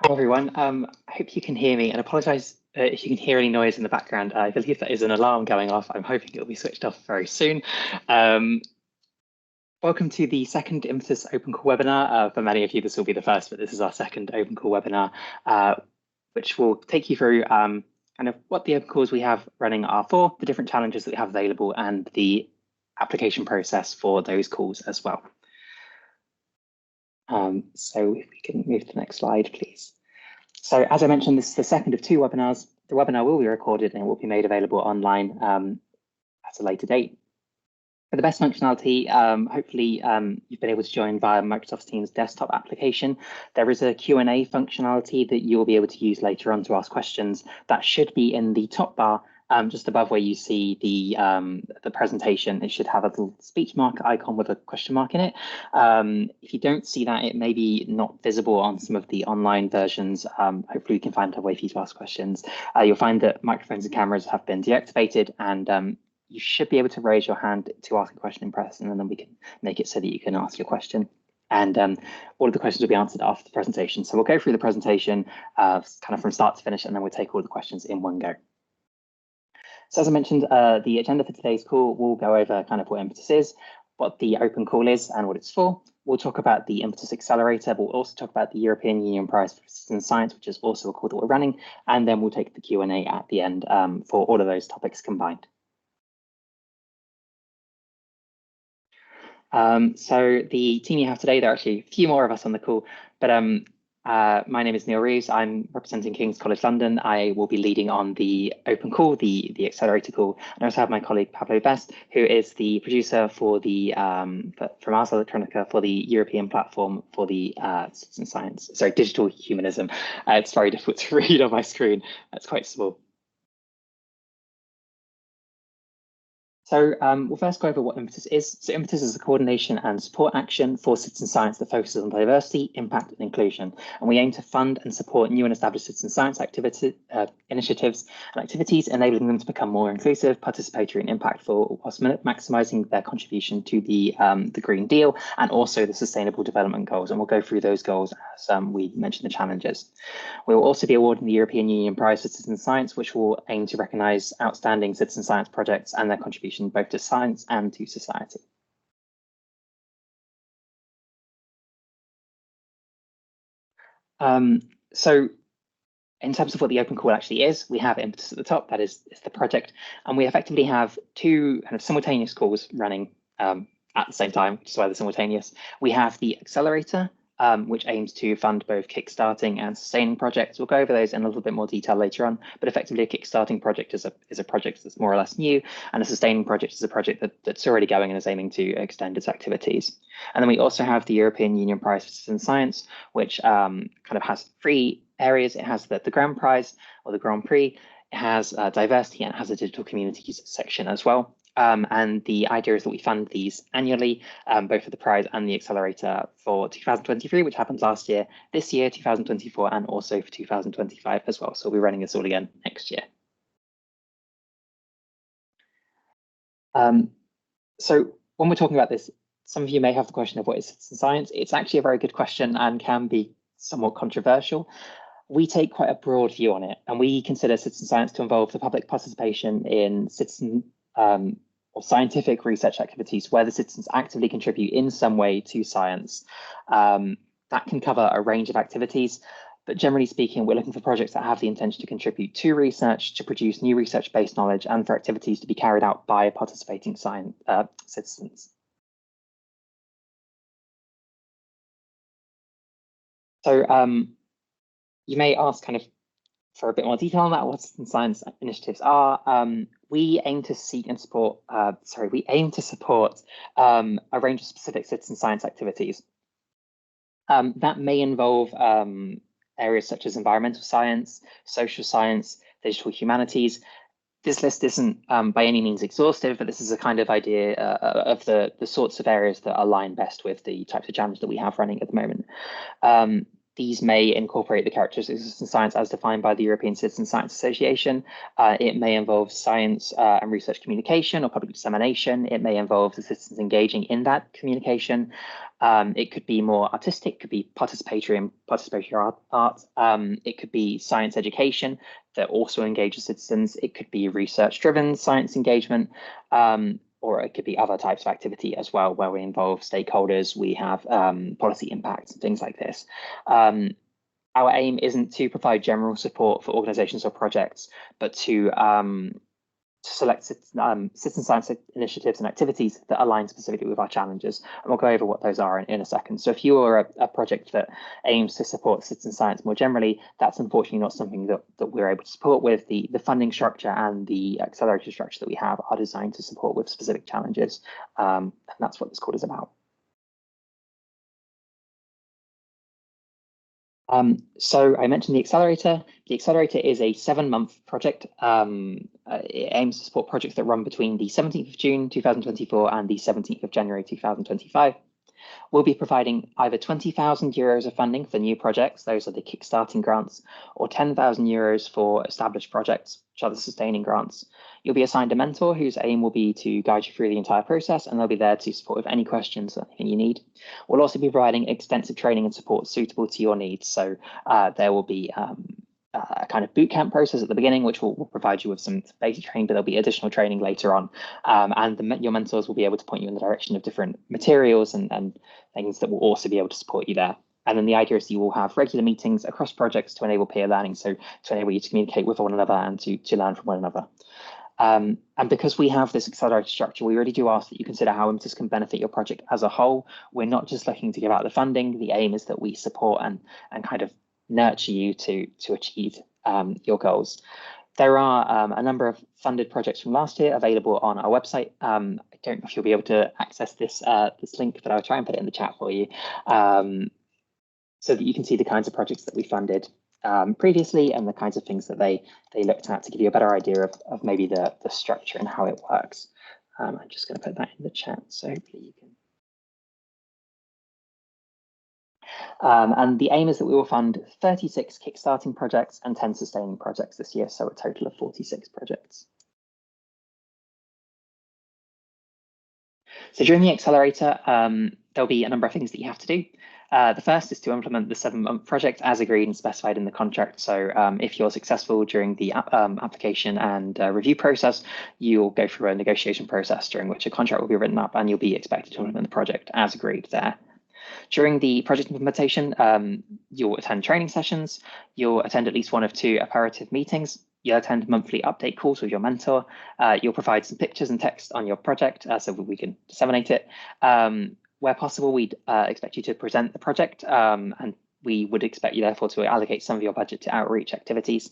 Hi everyone. I hope you can hear me and apologize if you can hear any noise in the background. I believe that is an alarm going off. I'm hoping it'll be switched off very soon. Um, Welcome to the second Impetus Open Call webinar. For many of you, this will be the first, but this is our second Open Call webinar, which will take you through kind of what the open calls we have running are for, the different challenges that we have available, and the application process for those calls as well. So if we can move to the next slide, please. So as I mentioned, this is the second of two webinars. The webinar will be recorded and will be made available online at a later date. For the best functionality, hopefully you've been able to join via Microsoft Teams desktop application. There is a Q&A functionality that you'll be able to use later on to ask questions. That should be in the top bar, just above where you see the presentation. It should have a little speech mark icon with a question mark in it. If you don't see that, it may be not visible on some of the online versions. Hopefully we can find a way for you to ask questions. You'll find that microphones and cameras have been deactivated, and you should be able to raise your hand to ask a question in person, and then we can make it so that you can ask your question. And all of the questions will be answered after the presentation. So we'll go through the presentation kind of from start to finish, and then we'll take all the questions in one go. So as I mentioned, the agenda for today's call will go over kind of what Impetus is, what the open call is and what it's for. We'll talk about the IMPETUS Accelerator, but we'll also talk about the European Union Prize for Citizen Science, which is also a call that we're running. And then we'll take the Q&A at the end for all of those topics combined. So the team you have today, there are actually a few more of us on the call, but my name is Neil Reeves. I'm representing King's College London. I will be leading on the open call, the accelerator call. And I also have my colleague Pablo Best, who is the producer for the from Ars Electronica for the European platform for the citizen science, sorry, digital humanism. It's very difficult to read on my screen. It's quite small. So we'll first go over what Impetus is. So Impetus is a coordination and support action for citizen science that focuses on diversity, impact, and inclusion. And we aim to fund and support new and established citizen science activity, initiatives and activities, enabling them to become more inclusive, participatory, and impactful, whilst maximising their contribution to the Green Deal and also the Sustainable Development Goals. And we'll go through those goals as we mention the challenges. We will also be awarding the European Union Prize for Citizen Science, which will aim to recognise outstanding citizen science projects and their contribution both to science and to society. So in terms of what the open call actually is, we have Impetus at the top, that is the project, and we effectively have two kind of simultaneous calls running at the same time, which is why they're simultaneous. We have the accelerator, which aims to fund both kickstarting and sustaining projects. We'll go over those in a little bit more detail later on, but effectively a kickstarting project is a project that's more or less new, and a sustaining project is a project that's already going and is aiming to extend its activities. And then we also have the European Union Prize for Citizen Science, which kind of has three areas. It has the Grand Prize or the Grand Prix, it has diversity, and it has a digital communities section as well. And the idea is that we fund these annually, both for the prize and the accelerator for 2023, which happened last year, this year, 2024, and also for 2025 as well. So we'll be running this all again next year. So when we're talking about this, some of you may have the question of what is citizen science. It's actually a very good question and can be somewhat controversial. We take quite a broad view on it, and we consider citizen science to involve the public participation in citizen or scientific research activities where the citizens actively contribute in some way to science. That can cover a range of activities, but generally speaking, we're looking for projects that have the intention to contribute to research, to produce new research-based knowledge, and for activities to be carried out by participating citizens. So you may ask kind of for a bit more detail on that, what citizen science initiatives are. We aim to seek and support, we aim to support a range of specific citizen science activities. That may involve areas such as environmental science, social science, digital humanities. This list isn't by any means exhaustive, but this is a kind of idea of the sorts of areas that align best with the types of challenges that we have running at the moment. These may incorporate the characteristics of citizen science as defined by the European Citizen Science Association. It may involve science and research communication or public dissemination. It may involve the citizens engaging in that communication. It could be more artistic, could be participatory art. It could be science education that also engages citizens. It could be research-driven science engagement. Or it could be other types of activity as well, where we involve stakeholders, we have policy impacts and things like this. Our aim isn't to provide general support for organizations or projects, but to select citizen science initiatives and activities that align specifically with our challenges. And we'll go over what those are in a second. So if you are a project that aims to support citizen science more generally, that's unfortunately not something that we're able to support with. The funding structure and the accelerator structure that we have are designed to support with specific challenges. And that's what this call is about. So I mentioned the accelerator. The accelerator is a 7-month project. It aims to support projects that run between the 17th of June 2024 and the 17th of January 2025. We'll be providing either €20,000 of funding for new projects, those are the kickstarting grants, or €10,000 for established projects, which are the sustaining grants. You'll be assigned a mentor whose aim will be to guide you through the entire process, and they'll be there to support with any questions or anything you need. We'll also be providing extensive training and support suitable to your needs. So there will be a kind of bootcamp process at the beginning, which will provide you with some basic training, but there'll be additional training later on. And your mentors will be able to point you in the direction of different materials and things that will also be able to support you there. And then the idea is you will have regular meetings across projects to enable peer learning, so to enable you to communicate with one another and to learn from one another. And because we have this accelerator structure, we really do ask that you consider how IMPETUS can benefit your project as a whole. We're not just looking to give out the funding. The aim is that we support and kind of nurture you to achieve your goals. There are a number of funded projects from last year available on our website. I don't know if you'll be able to access this link, but I'll try and put it in the chat for you so that you can see the kinds of projects that we funded previously and the kinds of things that they looked at to give you a better idea of maybe the structure and how it works. I'm just going to put that in the chat, so hopefully you can. And the aim is that we will fund 36 kickstarting projects and 10 sustaining projects this year, so a total of 46 projects. So during the accelerator, there'll be a number of things that you have to do. The first is to implement the 7-month project as agreed and specified in the contract. So if you're successful during the application and review process, you'll go through a negotiation process during which a contract will be written up and you'll be expected to implement the project as agreed there. During the project implementation, you'll attend training sessions, you'll attend at least one of 2 apparative meetings, you'll attend monthly update calls with your mentor, you'll provide some pictures and text on your project so we can disseminate it. Where possible, we'd expect you to present the project and we would expect you therefore to allocate some of your budget to outreach activities.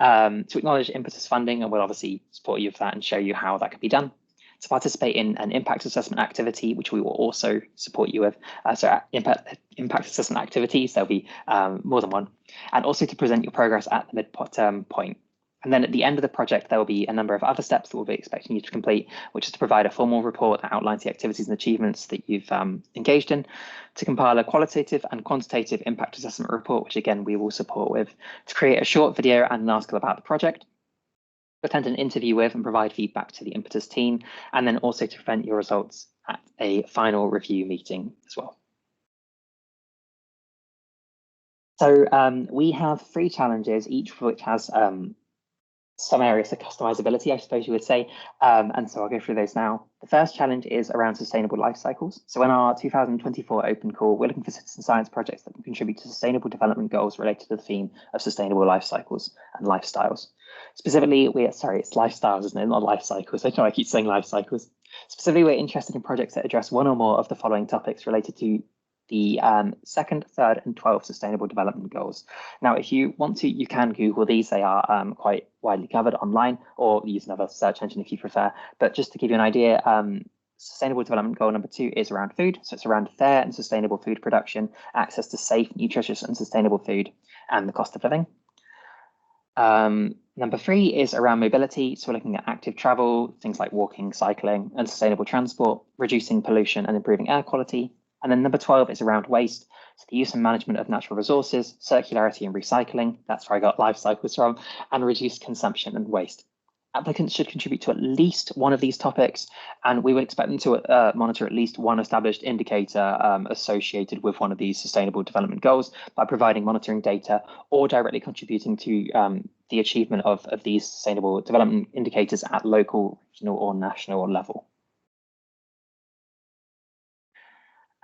To acknowledge IMPETUS funding, and we'll obviously support you with that and show you how that can be done. To participate in an impact assessment activity, which we will also support you with. So impact assessment activities, there'll be more than one. And also to present your progress at the mid-term point. And then at the end of the project, there will be a number of other steps that we'll be expecting you to complete, which is to provide a formal report that outlines the activities and achievements that you've engaged in, to compile a qualitative and quantitative impact assessment report, which again, we will support with, to create a short video and an article about the project, attend an interview with and provide feedback to the IMPETUS team, and then also to present your results at a final review meeting as well. So we have 3 challenges, each of which has some areas of customizability, I suppose you would say, and so I'll go through those now. The first challenge is around sustainable life cycles. So in our 2024 open call, we're looking for citizen science projects that can contribute to sustainable development goals related to the theme of sustainable life cycles and lifestyles. Specifically, it's lifestyles, isn't it? Not life cycles. I know I keep saying life cycles. Specifically, we're interested in projects that address one or more of the following topics related to the 2nd, 3rd, and 12th Sustainable Development Goals. Now, if you want to, you can Google these. They are quite widely covered online, or use another search engine if you prefer. But just to give you an idea, Sustainable Development Goal number 2 is around food. So it's around fair and sustainable food production, access to safe, nutritious, and sustainable food, and the cost of living. Number 3 is around mobility. So we're looking at active travel, things like walking, cycling, and sustainable transport, reducing pollution and improving air quality. And then number 12 is around waste. So the use and management of natural resources, circularity and recycling, that's where I got life cycles from, and reduced consumption and waste. Applicants should contribute to at least one of these topics, and we would expect them to monitor at least one established indicator associated with one of these sustainable development goals by providing monitoring data or directly contributing to the achievement of these sustainable development indicators at local, regional, or national level.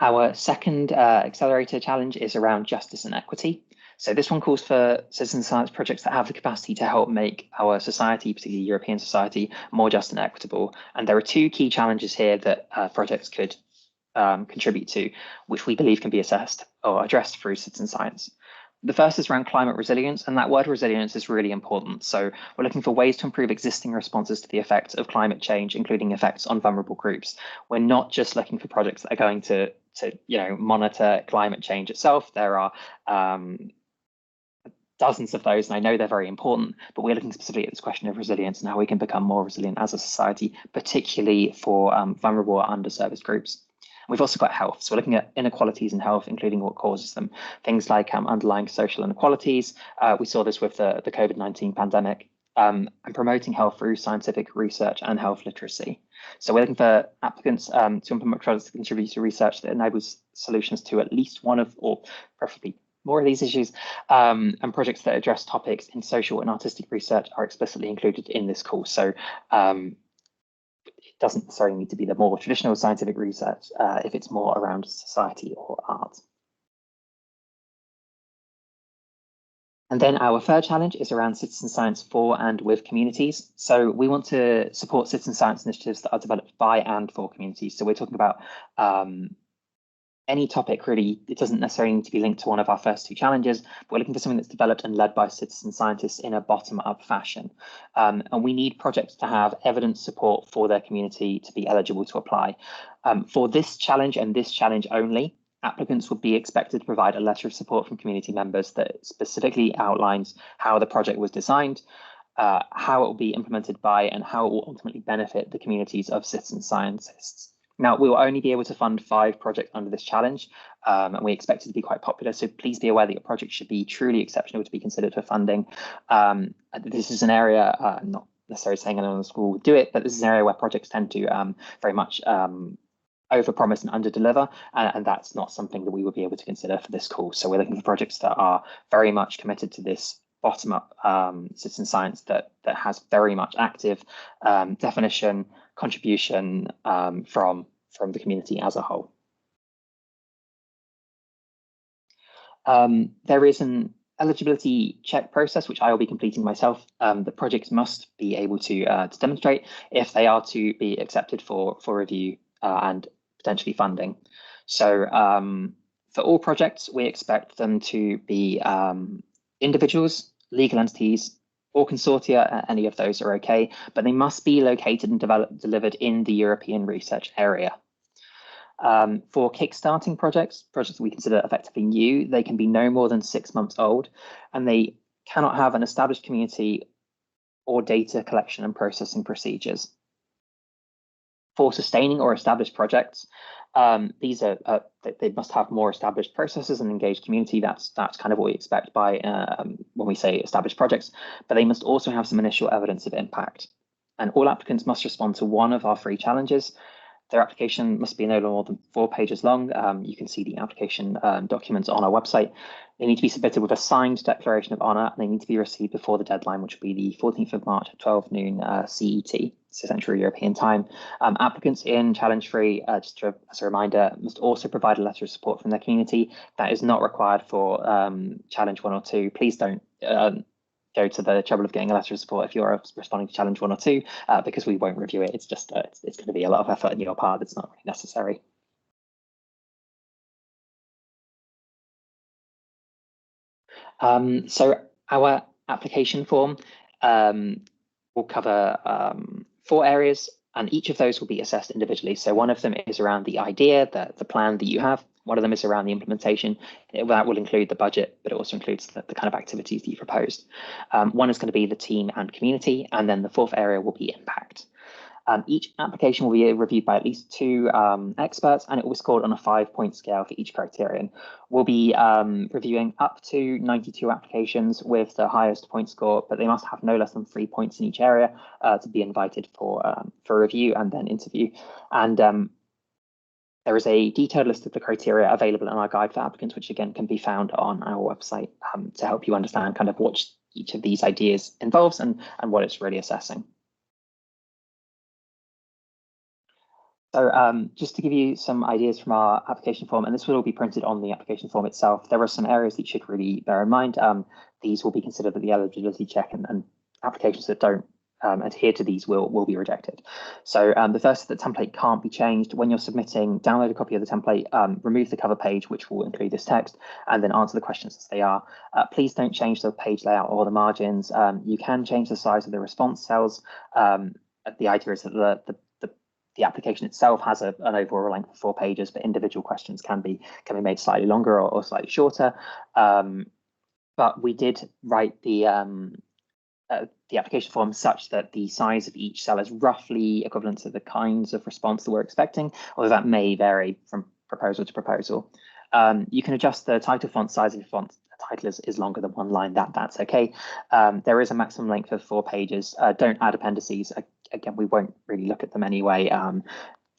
Our second accelerator challenge is around justice and equity. So this one calls for citizen science projects that have the capacity to help make our society, particularly European society, more just and equitable. And there are two key challenges here that projects could contribute to, which we believe can be assessed or addressed through citizen science. The first is around climate resilience, and that word resilience is really important. So we're looking for ways to improve existing responses to the effects of climate change, including effects on vulnerable groups. We're not just looking for projects that are going to monitor climate change itself. There are dozens of those, and I know they're very important, but we're looking specifically at this question of resilience and how we can become more resilient as a society, particularly for vulnerable or underserviced groups. We've also got health. So we're looking at inequalities in health, including what causes them. Things like underlying social inequalities. We saw this with the COVID-19 pandemic, and promoting health through scientific research and health literacy. So we're looking for applicants to implement projects to contribute to research that enables solutions to at least one of, or preferably more of these issues, and projects that address topics in social and artistic research are explicitly included in this course. So it doesn't necessarily need to be the more traditional scientific research if it's more around society or art. And then our third challenge is around citizen science for and with communities. So we want to support citizen science initiatives that are developed by and for communities. So we're talking about any topic, really. It doesn't necessarily need to be linked to one of our first two challenges, but we're looking for something that's developed and led by citizen scientists in a bottom-up fashion. And we need projects to have evidence support for their community to be eligible to apply. For this challenge and this challenge only, applicants would be expected to provide a letter of support from community members that specifically outlines how the project was designed, how it will be implemented by, and how it will ultimately benefit the communities of citizen scientists. Now, we will only be able to fund 5 projects under this challenge, and we expect it to be quite popular. So please be aware that your project should be truly exceptional to be considered for funding. This is an area, not necessarily saying anyone in the school would do it, but this is an area where projects tend to very much overpromise and underdeliver, and that's not something that we would be able to consider for this course. So we're looking for projects that are very much committed to this bottom-up citizen science that has very much active definition, contribution from the community as a whole. There is an eligibility check process, which I will be completing myself. The projects must be able to demonstrate if they are to be accepted for review and potentially funding. So for all projects, we expect them to be individuals, legal entities, or consortia. Any of those are okay, but they must be located and delivered in the European research area. For kickstarting projects that we consider effectively new, they can be no more than 6 months old, and they cannot have an established community or data collection and processing procedures. For sustaining or established projects, these are they must have more established processes and engaged community. That's kind of what we expect by when we say established projects, but they must also have some initial evidence of impact. And all applicants must respond to one of our 3 challenges. Their application must be no more than 4 pages long. You can see the application documents on our website. They need to be submitted with a signed declaration of honour, and they need to be received before the deadline, which will be the 14th of March at 12 noon CET, so Central European Time. Applicants in Challenge 3, just as a reminder, must also provide a letter of support from their community. That is not required for Challenge 1 or 2. Please don't go to the trouble of getting a letter of support if you're responding to challenge 1 or 2, because we won't review it. It's just it's going to be a lot of effort on your part that's not really necessary. So our application form will cover 4 areas, and each of those will be assessed individually. So one of them is around the idea, the plan that you have. One of them is around the implementation. That will include the budget, but it also includes the kind of activities that you proposed. One is going to be the team and community, and then the 4th area will be impact. Each application will be reviewed by at least 2 experts, and it will be scored on a 5-point scale for each criterion. We'll be reviewing up to 92 applications with the highest point score, but they must have no less than 3 points in each area to be invited for review and then interview. And there is a detailed list of the criteria available in our guide for applicants, which again can be found on our website to help you understand kind of what each of these ideas involves and what it's really assessing. So just to give you some ideas from our application form, and this will all be printed on the application form itself, there are some areas that you should really bear in mind. These will be considered at the eligibility check, and applications that don't adhere to these will be rejected. So the first, the template can't be changed. When you're submitting, download a copy of the template, remove the cover page, which will include this text, and then answer the questions as they are. Please don't change the page layout or the margins. You can change the size of the response cells. The idea is that the application itself has an overall length of 4 pages, but individual questions can be made slightly longer or slightly shorter. But we did write the application form such that the size of each cell is roughly equivalent to the kinds of response that we're expecting, although that may vary from proposal to proposal. You can adjust the title font size if your font title is longer than 1 line. That's okay. There is a maximum length of 4 pages. Don't add appendices. Again, we won't really look at them anyway.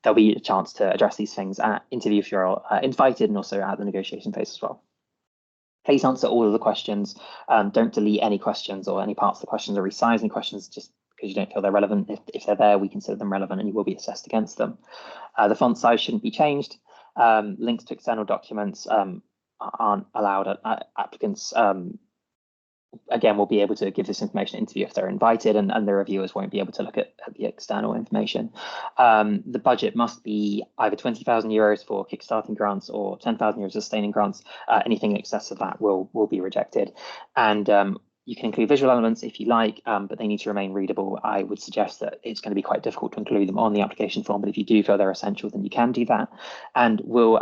There'll be a chance to address these things at interview if you're invited, and also at the negotiation phase as well. Please answer all of the questions. Don't delete any questions or any parts of the questions, or resize any questions just because you don't feel they're relevant. If they're there, we consider them relevant and you will be assessed against them. The font size shouldn't be changed. Links to external documents aren't allowed. Applicants, again, will be able to give this information at interview if they're invited, and the reviewers won't be able to look at the external information. The budget must be either 20,000 euros for kickstarting grants or 10,000 euros sustaining grants. Anything in excess of that will be rejected. And you can include visual elements if you like, but they need to remain readable. I would suggest that it's going to be quite difficult to include them on the application form, but if you do feel they're essential, then you can do that. And we'll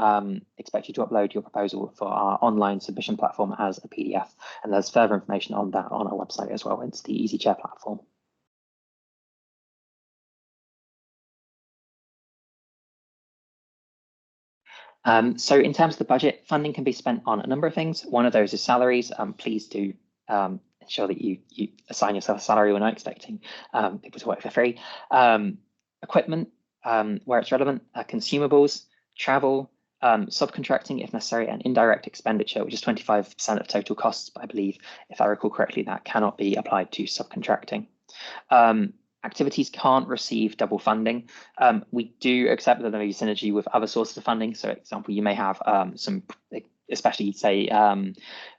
expect you to upload your proposal for our online submission platform as a PDF. And there's further information on that on our website as well. It's the EasyChair platform. So in terms of the budget, funding can be spent on a number of things. One of those is salaries. Please do ensure that you assign yourself a salary. We're not expecting people to work for free. Equipment, where it's relevant, consumables, travel, subcontracting if necessary, and indirect expenditure, which is 25% of total costs. But I believe, if I recall correctly, that cannot be applied to subcontracting. Activities can't receive double funding. We do accept that there may be synergy with other sources of funding. So, for example, you may have some, especially say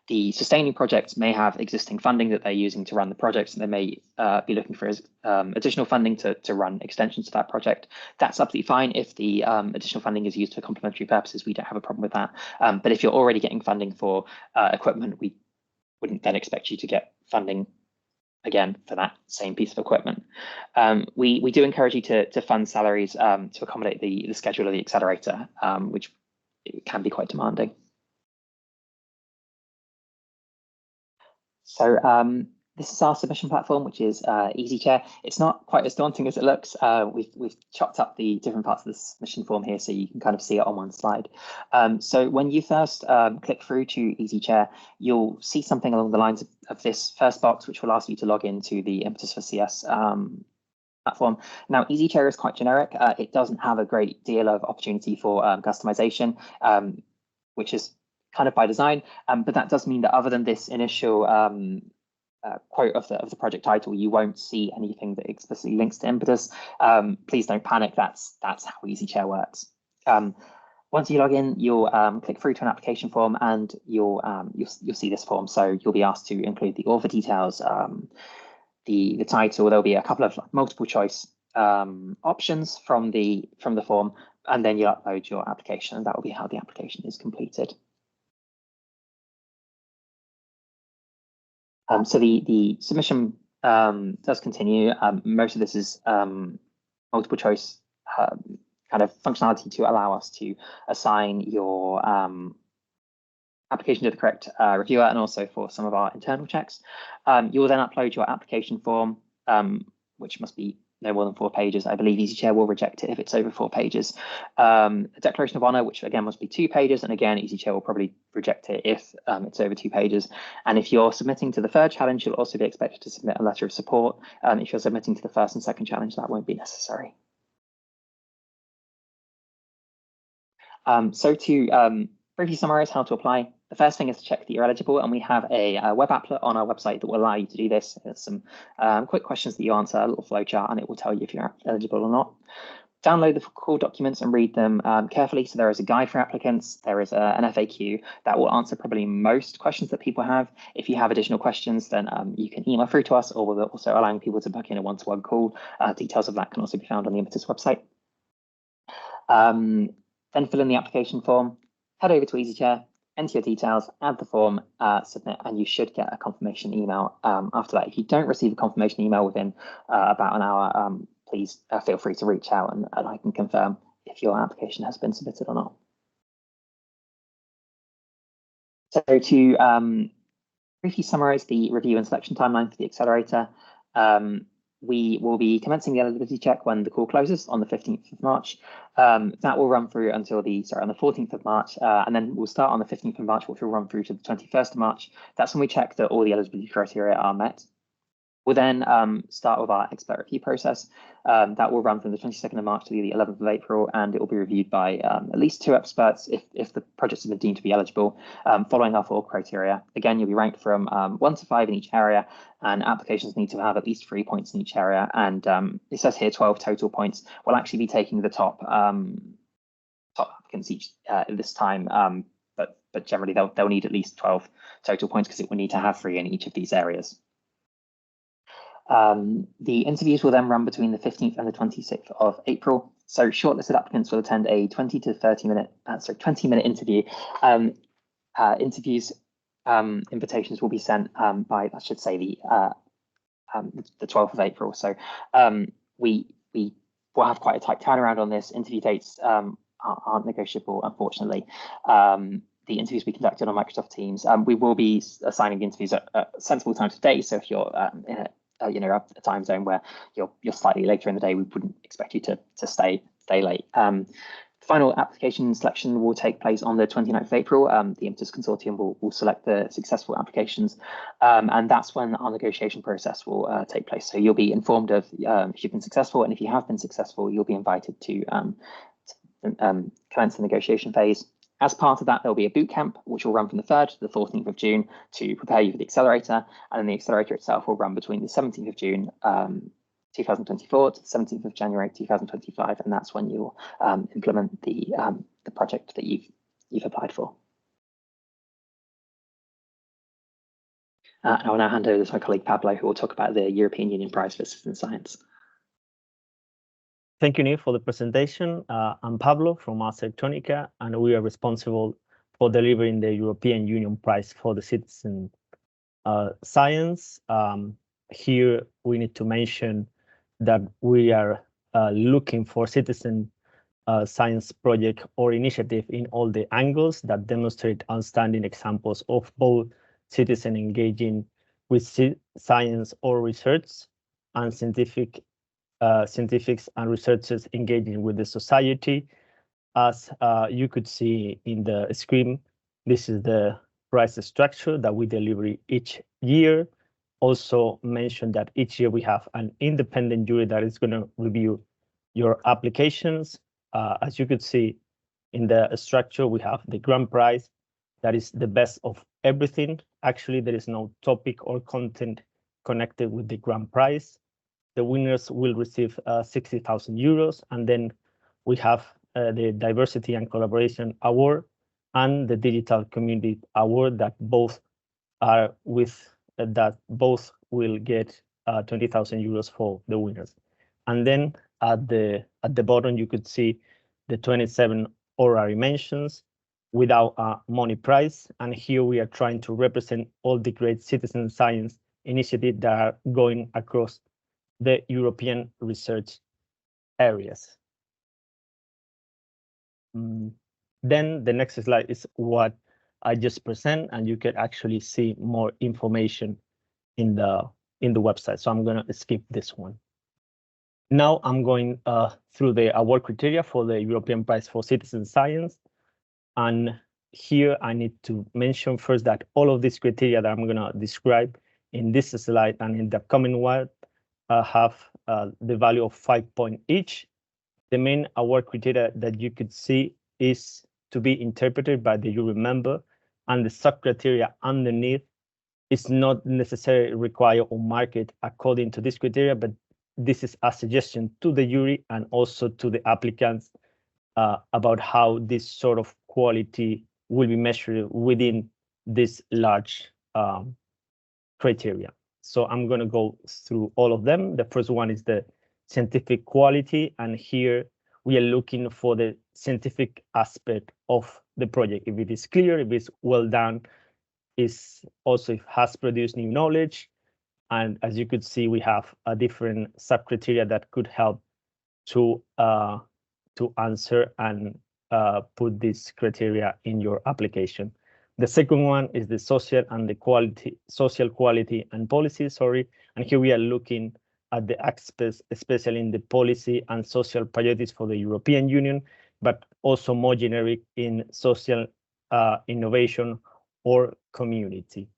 the sustaining projects may have existing funding that they're using to run the projects, and they may be looking for additional funding to run extensions to that project. That's absolutely fine. If the additional funding is used for complementary purposes, we don't have a problem with that. But if you're already getting funding for equipment, we wouldn't then expect you to get funding again for that same piece of equipment. We do encourage you to fund salaries to accommodate the schedule of the accelerator, which can be quite demanding. So this is our submission platform, which is EasyChair. It's not quite as daunting as it looks. We've chopped up the different parts of the submission form here so you can kind of see it on one slide. So when you first click through to EasyChair, you'll see something along the lines of this first box, which will ask you to log into the Impetus for CS platform. Now, EasyChair is quite generic. It doesn't have a great deal of opportunity for customization, which is kind of by design, but that does mean that other than this initial quote of the project title, you won't see anything that explicitly links to Impetus. Please don't panic. That's how EasyChair works. Once you log in, you'll click through to an application form, and you'll see this form. So you'll be asked to include the author details, the title. There'll be a couple of multiple choice options from the form, and then you upload your application, and that will be how the application is completed. So the submission does continue. Most of this is multiple choice kind of functionality to allow us to assign your application to the correct reviewer, and also for some of our internal checks. You will then upload your application form, which must be no more than 4 pages. I believe EasyChair will reject it if it's over 4 pages. A declaration of honour, which again must be 2 pages, and again EasyChair will probably reject it if it's over 2 pages. And if you're submitting to the third challenge, you'll also be expected to submit a letter of support. If you're submitting to the first and second challenge, that won't be necessary. So to briefly summarize how to apply, the first thing is to check that you're eligible, and we have a web applet on our website that will allow you to do this. There's some quick questions that you answer, a little flowchart, and it will tell you if you're eligible or not. Download the core documents and read them carefully. So there is a guide for applicants. There is an FAQ that will answer probably most questions that people have. If you have additional questions, then you can email through to us, or we're also allowing people to book in a one-to-one call. Details of that can also be found on the Impetus website. Then fill in the application form, head over to EasyChair, enter your details, add the form, submit, and you should get a confirmation email after that. If you don't receive a confirmation email within about an hour, please feel free to reach out and I can confirm if your application has been submitted or not. So to briefly summarize the review and selection timeline for the accelerator, we will be commencing the eligibility check when the call closes on the 15th of March. That will run through until on the 14th of March, and then we'll start on the 15th of March, which will run through to the 21st of March. That's when we check that all the eligibility criteria are met. We'll then start with our expert review process. That will run from the 22nd of March to the 11th of April, and it will be reviewed by at least 2 experts if the projects have been deemed to be eligible, following our 4 criteria. Again, you'll be ranked from 1 to 5 in each area, and applications need to have at least 3 points in each area. And it says here 12 total points. We'll actually be taking the top applicants each this time, but generally they'll need at least 12 total points because it will need to have 3 in each of these areas. The interviews will then run between the 15th and the 26th of April. So shortlisted applicants will attend a 20 to 20-minute interview. Interviews invitations will be sent by, I should say, the 12th of April. So we will have quite a tight turnaround on this. Interview dates aren't negotiable, unfortunately. The interviews will be conducted on Microsoft Teams. We will be assigning the interviews at sensible times of day. So if you're in a time zone where you're slightly later in the day, we wouldn't expect you to stay late. Final application selection will take place on the 29th of April. The Impetus Consortium will select the successful applications, and that's when our negotiation process will take place. So you'll be informed of if you've been successful, and if you have been successful, you'll be invited to commence the negotiation phase. As part of that, there'll be a boot camp, which will run from the 3rd to the 14th of June to prepare you for the accelerator. And then the accelerator itself will run between the 17th of June 2024 to the 17th of January 2025. And that's when you'll implement the project that you've applied for. I will now hand over to my colleague Pablo, who will talk about the European Union Prize for Citizen Science. Thank you, Neil, for the presentation. I'm Pablo from Electronica, and we are responsible for delivering the European Union Prize for the Citizen Science. Here, we need to mention that we are looking for citizen science project or initiative in all the angles that demonstrate outstanding examples of both citizen engaging with science or research and scientifics and researchers engaging with the society. As you could see in the screen, this is the prize structure that we deliver each year. Also mention that each year we have an independent jury that is going to review your applications. As you could see in the structure, we have the grand prize, that is the best of everything. Actually, there is no topic or content connected with the grand prize. The winners will receive 60,000 euros, and then we have the Diversity and Collaboration Award and the Digital Community Award that both are both will get 20,000 euros for the winners. And then at the bottom you could see the 27 honorary mentions without a money prize. And here we are trying to represent all the great citizen science initiatives that are going across the European research areas. Then the next slide is what I just present, and you can actually see more information in the website. So I'm gonna skip this one. Now I'm going through the award criteria for the European Prize for Citizen Science. And here I need to mention first that all of these criteria that I'm going to describe in this slide and in the upcoming one have the value of 5 points each. The main award criteria that you could see is to be interpreted by the jury member, and the sub-criteria underneath is not necessarily required or marked according to this criteria, but this is a suggestion to the jury and also to the applicants about how this sort of quality will be measured within this large criteria. So I'm going to go through all of them. The first one is the scientific quality, and here we are looking for the scientific aspect of the project. If it is clear, if it's well done, is also if has produced new knowledge. And as you could see, we have a different sub-criteria that could help to answer and put this criteria in your application. The second one is the social quality and policy, and here we are looking at the aspects, especially in the policy and social priorities for the European Union, but also more generic in social innovation or community.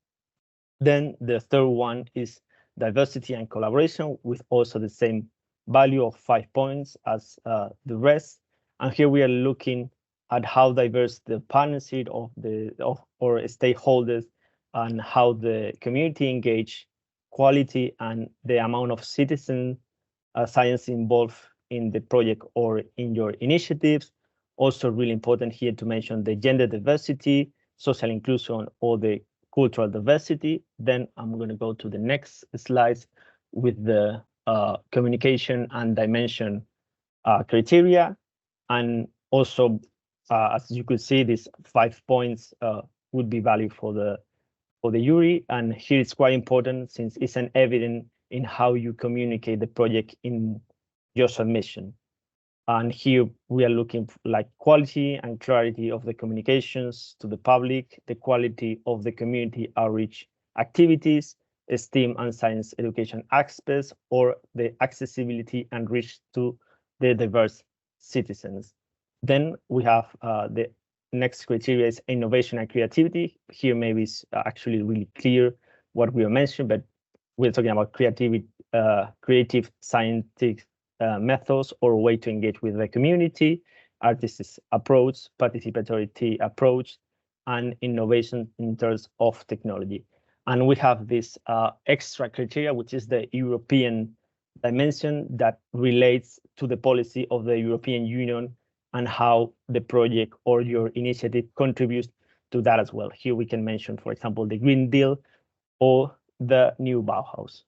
Then the third one is diversity and collaboration, with also the same value of 5 points as the rest. And here we are looking at how diverse the partnership or stakeholders and how the community engage, quality and the amount of citizen science involved in the project or in your initiatives. Also really important here to mention the gender diversity, social inclusion, or the cultural diversity. Then I'm going to go to the next slides with the communication and dimension criteria. And also, as you could see, these 5 points would be valid for the jury. And here it's quite important since it's an evidence in how you communicate the project in your submission. And here we are looking for like quality and clarity of the communications to the public, the quality of the community outreach activities, STEAM and science education aspects, or the accessibility and reach to the diverse citizens. Then we have the next criteria is innovation and creativity. Here maybe it's actually really clear what we are mentioning, but we're talking about creative scientific methods or way to engage with the community, artistic approach, participatory approach, and innovation in terms of technology. And we have this extra criteria, which is the European dimension that relates to the policy of the European Union and how the project or your initiative contributes to that as well. Here we can mention, for example, the Green Deal or the new Bauhaus.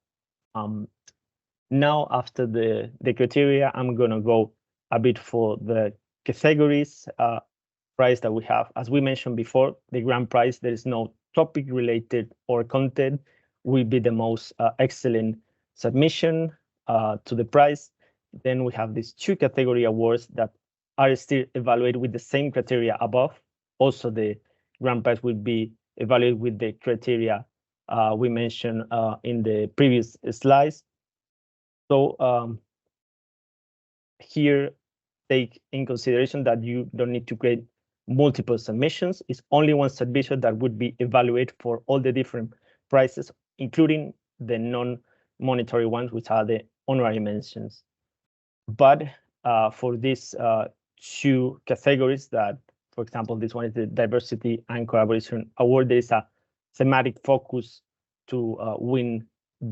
Now, after the criteria, I'm going to go a bit for the categories prize that we have. As we mentioned before, the grand prize, there is no topic related or content, will be the most excellent submission to the prize. Then we have these 2 category awards that are still evaluated with the same criteria above. Also, the grand prize will be evaluated with the criteria we mentioned in the previous slides. So here, take in consideration that you don't need to create multiple submissions. It's only one submission that would be evaluated for all the different prizes, including the non-monetary ones, which are the honorary mentions. But for these 2 categories that, for example, this one is the diversity and collaboration award, there is a thematic focus to win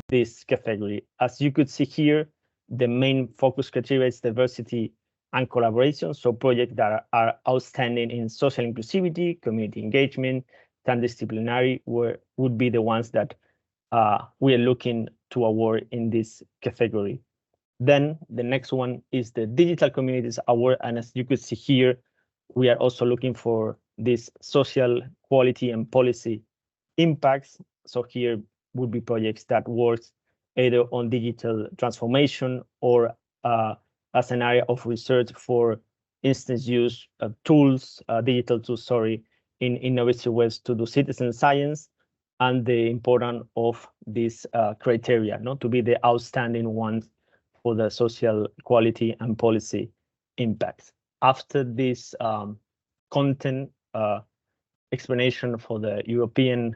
this category. As you could see here, the main focus criteria is diversity and collaboration. So projects that are outstanding in social inclusivity, community engagement, transdisciplinary would be the ones that we are looking to award in this category. Then the next one is the Digital Communities Award. And as you could see here, we are also looking for this social quality and policy impacts. So here would be projects that work either on digital transformation or as an area of research for instance use tools, digital tools, in innovative ways to do citizen science, and the importance of these criteria, not to be the outstanding ones for the social equality and policy impacts. After this content explanation for the European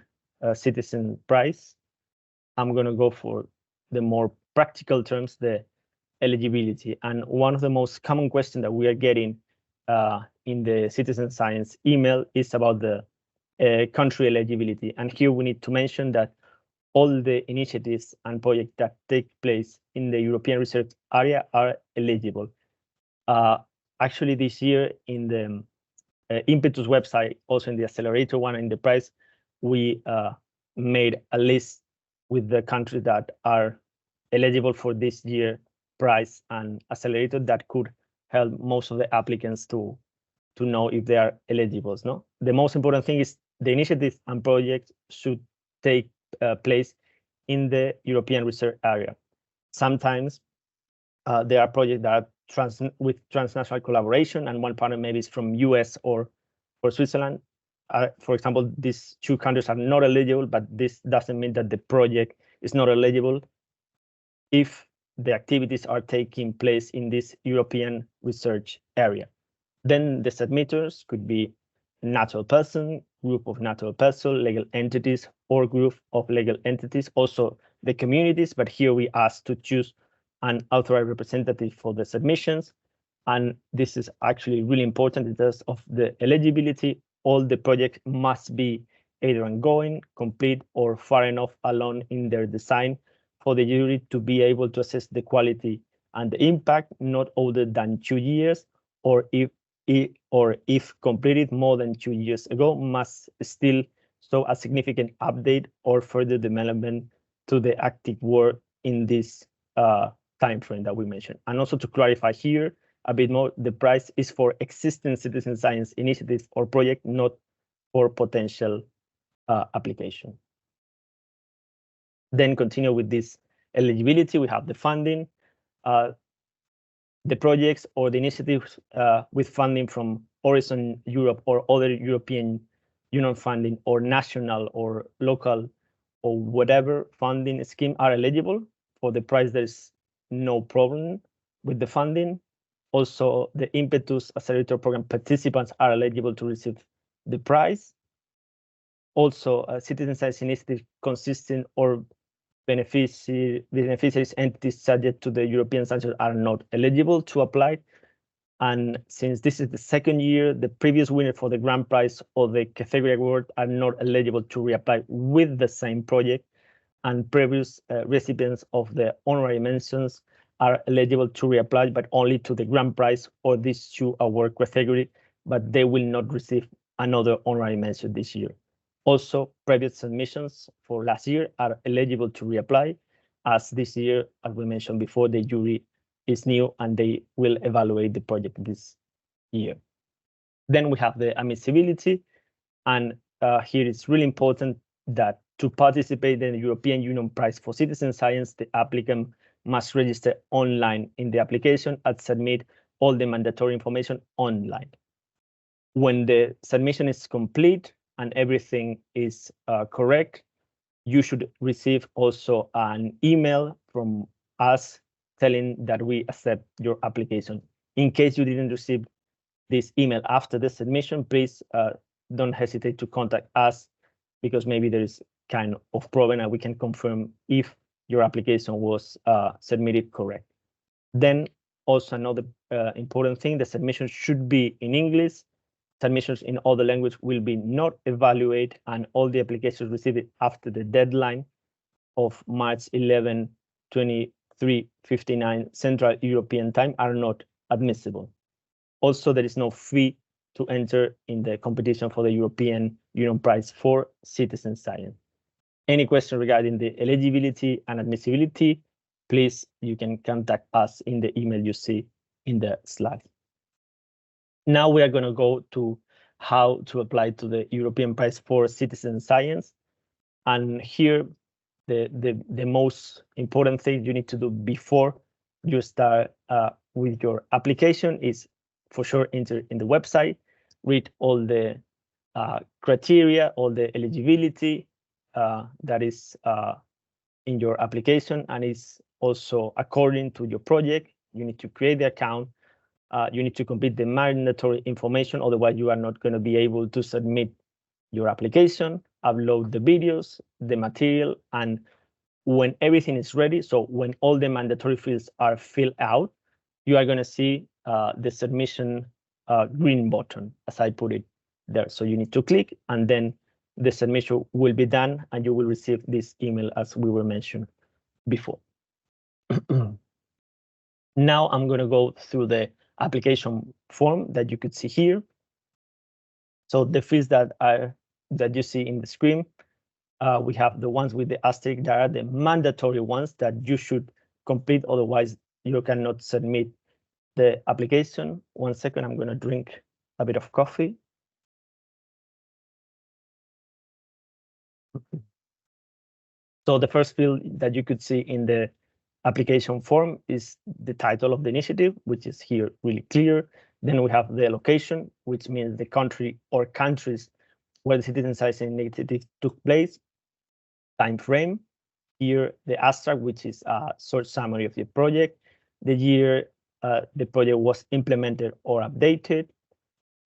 Citizen Prize, I'm going to go for the more practical terms, the eligibility. And one of the most common questions that we are getting in the citizen science email is about the country eligibility. And here we need to mention that all the initiatives and projects that take place in the European research area are eligible. Actually, this year in the IMPETUS website, also in the Accelerator one and in the prize, we made a list with the countries that are eligible for this year prize and Accelerator that could help most of the applicants to know if they are eligible. No, the most important thing is the initiatives and projects should take place in the European research area. Sometimes there are projects that are with transnational collaboration, and one partner maybe is from US or Switzerland. For example, these two countries are not eligible, but this doesn't mean that the project is not eligible if the activities are taking place in this European research area. Then the submitters could be a natural person, group of natural persons, legal entities, or group of legal entities, also the communities, but here we ask to choose an authorized representative for the submissions. And this is actually really important in terms of the eligibility. All the projects must be either ongoing, complete, or far enough along in their design for the jury to be able to assess the quality and the impact not older than 2 years, or if completed more than 2 years ago, must still show a significant update or further development to the active work in this time frame that we mentioned. And also to clarify here a bit more, the prize is for existing citizen science initiatives or project, not for potential application. Then continue with this eligibility. We have the funding, the projects or the initiatives with funding from Horizon Europe or other European Union funding or national or local or whatever funding scheme are eligible for the prize. There's no problem with the funding. Also, the IMPETUS Accelerator program participants are eligible to receive the prize. Also, citizen science initiatives consisting or beneficiaries entities subject to the European sanctions are not eligible to apply. And since this is the second year, the previous winner for the grand prize or the category award are not eligible to reapply with the same project. And previous recipients of the honorary mentions are eligible to reapply, but only to the grand prize or these two award category, but they will not receive another honorary mention this year. Also, previous submissions for last year are eligible to reapply, as this year, as we mentioned before, the jury is new and they will evaluate the project this year. Then we have the admissibility, and here it's really important that to participate in the European Union Prize for Citizen Science, the applicant must register online in the application and submit all the mandatory information online. When the submission is complete and everything is correct, you should receive also an email from us telling that we accept your application. In case you didn't receive this email after the submission, please don't hesitate to contact us, because maybe there is kind of problem and we can confirm if your application was submitted correct. Then also another important thing, the submission should be in English. Submissions in other language will be not evaluated, and all the applications received after the deadline of March 11, 23:59 Central European Time are not admissible. Also, there is no fee to enter in the competition for the European Union Prize for Citizen Science. Any question regarding the eligibility and admissibility, please, you can contact us in the email you see in the slide. Now we are going to go to how to apply to the European Prize for Citizen Science. And here, the most important thing you need to do before you start with your application is, for sure, enter in the website, read all the criteria, all the eligibility that is in your application, and it's also according to your project. You need to create the account. You need to complete the mandatory information, otherwise you are not going to be able to submit your application, upload the videos, the material, and when everything is ready, so when all the mandatory fields are filled out, you are going to see the submission green button, as I put it there. So you need to click, and then the submission will be done, and you will receive this email as we were mentioned before. Now I'm going to go through the application form that you could see here. So the fields that you see in the screen, we have the ones with the asterisk that are the mandatory ones that you should complete, otherwise you cannot submit the application. 1 second, I'm going to drink a bit of coffee. So the first field that you could see in the application form is the title of the initiative, which is here really clear. Then we have the location, which means the country or countries where the citizen science initiative took place, time frame, here the abstract, which is a short summary of the project, the year the project was implemented or updated,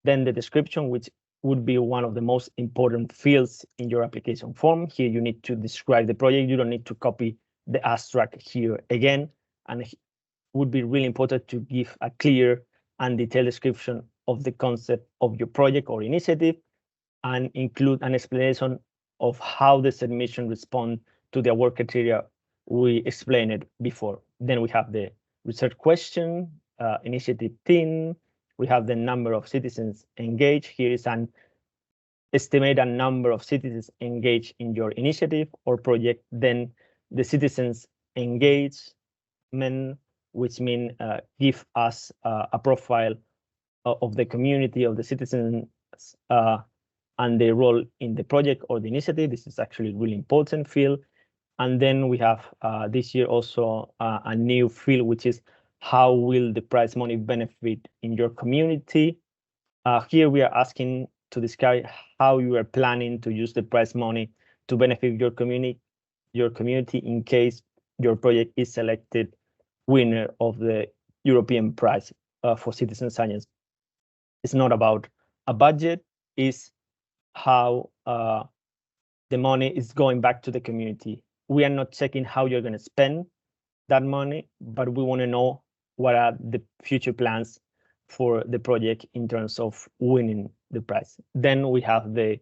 then the description, which would be one of the most important fields in your application form. Here you need to describe the project. You don't need to copy the abstract here again, and it would be really important to give a clear and detailed description of the concept of your project or initiative, and include an explanation of how the submission responds to the award criteria we explained before. Then we have the research question, initiative theme. We have the number of citizens engaged. Here is an estimated number of citizens engaged in your initiative or project. Then the citizens engagement, which means give us a profile of the community of the citizens and their role in the project or the initiative. This is actually a really important field. And then we have this year also a new field, which is how will the prize money benefit in your community? Here we are asking to describe how you are planning to use the prize money to benefit your community in case your project is selected winner of the European Prize for Citizen Science. It's not about a budget, it's how the money is going back to the community. We are not checking how you're going to spend that money, but we want to know what are the future plans for the project in terms of winning the prize. Then we have the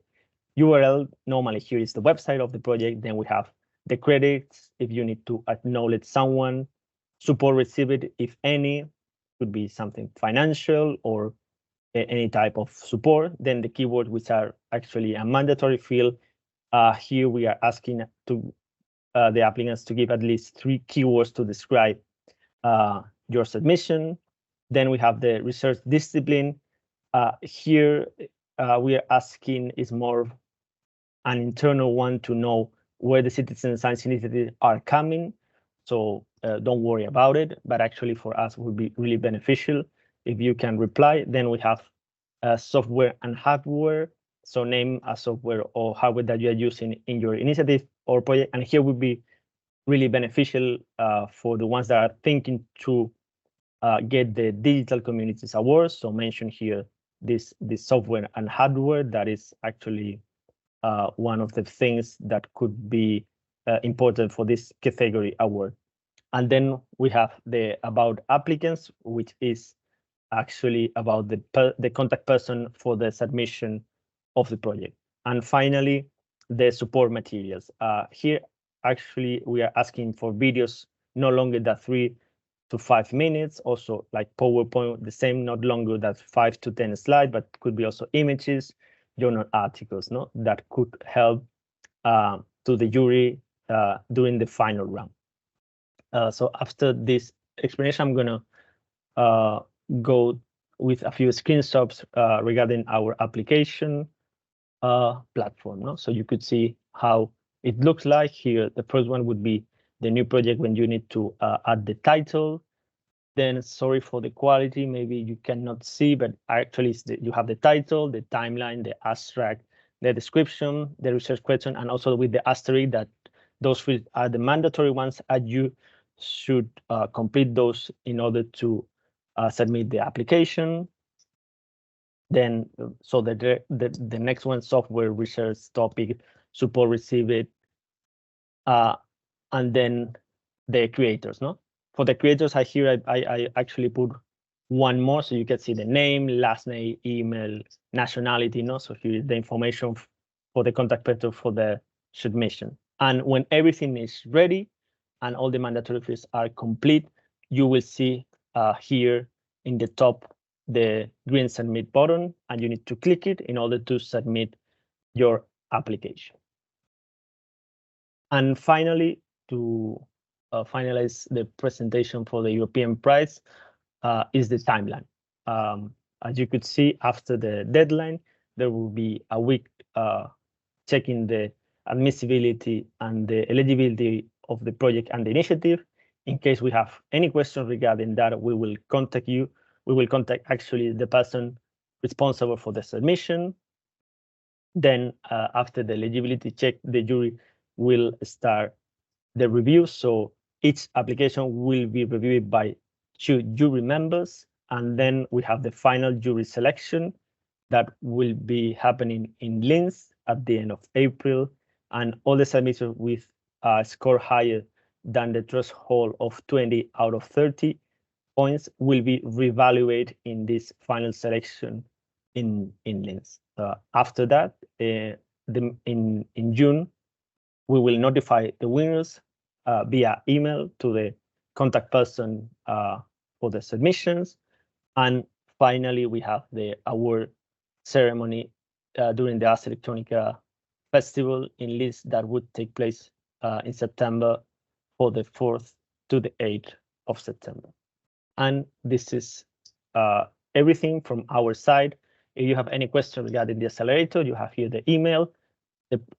URL. Normally here is the website of the project. Then we have the credits, if you need to acknowledge someone, support received, if any, could be something financial or any type of support. Then the keywords, which are actually a mandatory field. Here we are asking to the applicants to give at least 3 keywords to describe your submission. Then we have the research discipline. Here we are asking is more an internal one to know where the citizen science initiatives are coming. So don't worry about it, but actually for us would be really beneficial if you can reply. Then we have software and hardware. So name a software or hardware that you are using in your initiative or project. And here would be really beneficial for the ones that are thinking to get the Digital Communities Awards. So mention here this software and hardware that is actually one of the things that could be important for this category award. And then we have the about applicants, which is actually about the contact person for the submission of the project. And finally, the support materials. Here, actually, we are asking for videos no longer than 3 to 5 minutes, also like PowerPoint, the same, not longer than 5 to 10 slides, but could be also images, journal articles, no, that could help to the jury during the final round. So after this explanation, I'm gonna go with a few screenshots regarding our application platform. No? So you could see how it looks like here. The first one would be the new project when you need to add the title. Then sorry for the quality, maybe you cannot see, but actually you have the title, the timeline, the abstract, the description, the research question, and also with the asterisk that those fields are the mandatory ones, and you should complete those in order to submit the application. Then, so the next one, software research topic, support receive it, and then the creators, no? For the creators, I actually put one more, so you can see the name, last name, email, nationality, no? So here is the information for the contact person for the submission. And when everything is ready and all the mandatory fields are complete, you will see here in the top the green submit button, and you need to click it in order to submit your application. And finally, to finalize the presentation for the European prize is the timeline. As you could see, after the deadline, there will be a week checking the admissibility and the eligibility of the project and the initiative. In case we have any questions regarding that, we will contact you. We will contact actually the person responsible for the submission. Then after the eligibility check, the jury will start the review. So each application will be reviewed by 2 jury members. And then we have the final jury selection that will be happening in Linz at the end of April. And all the submissions with a score higher than the threshold of 20 out of 30 points will be reevaluated in this final selection in Linz. After that, in June, we will notify the winners via email to the contact person for the submissions. And finally, we have the award ceremony during the Ars Electronica Festival in Linz that would take place in September for the 4th to the 8th of September. And this is everything from our side. If you have any questions regarding the accelerator, you have here the email.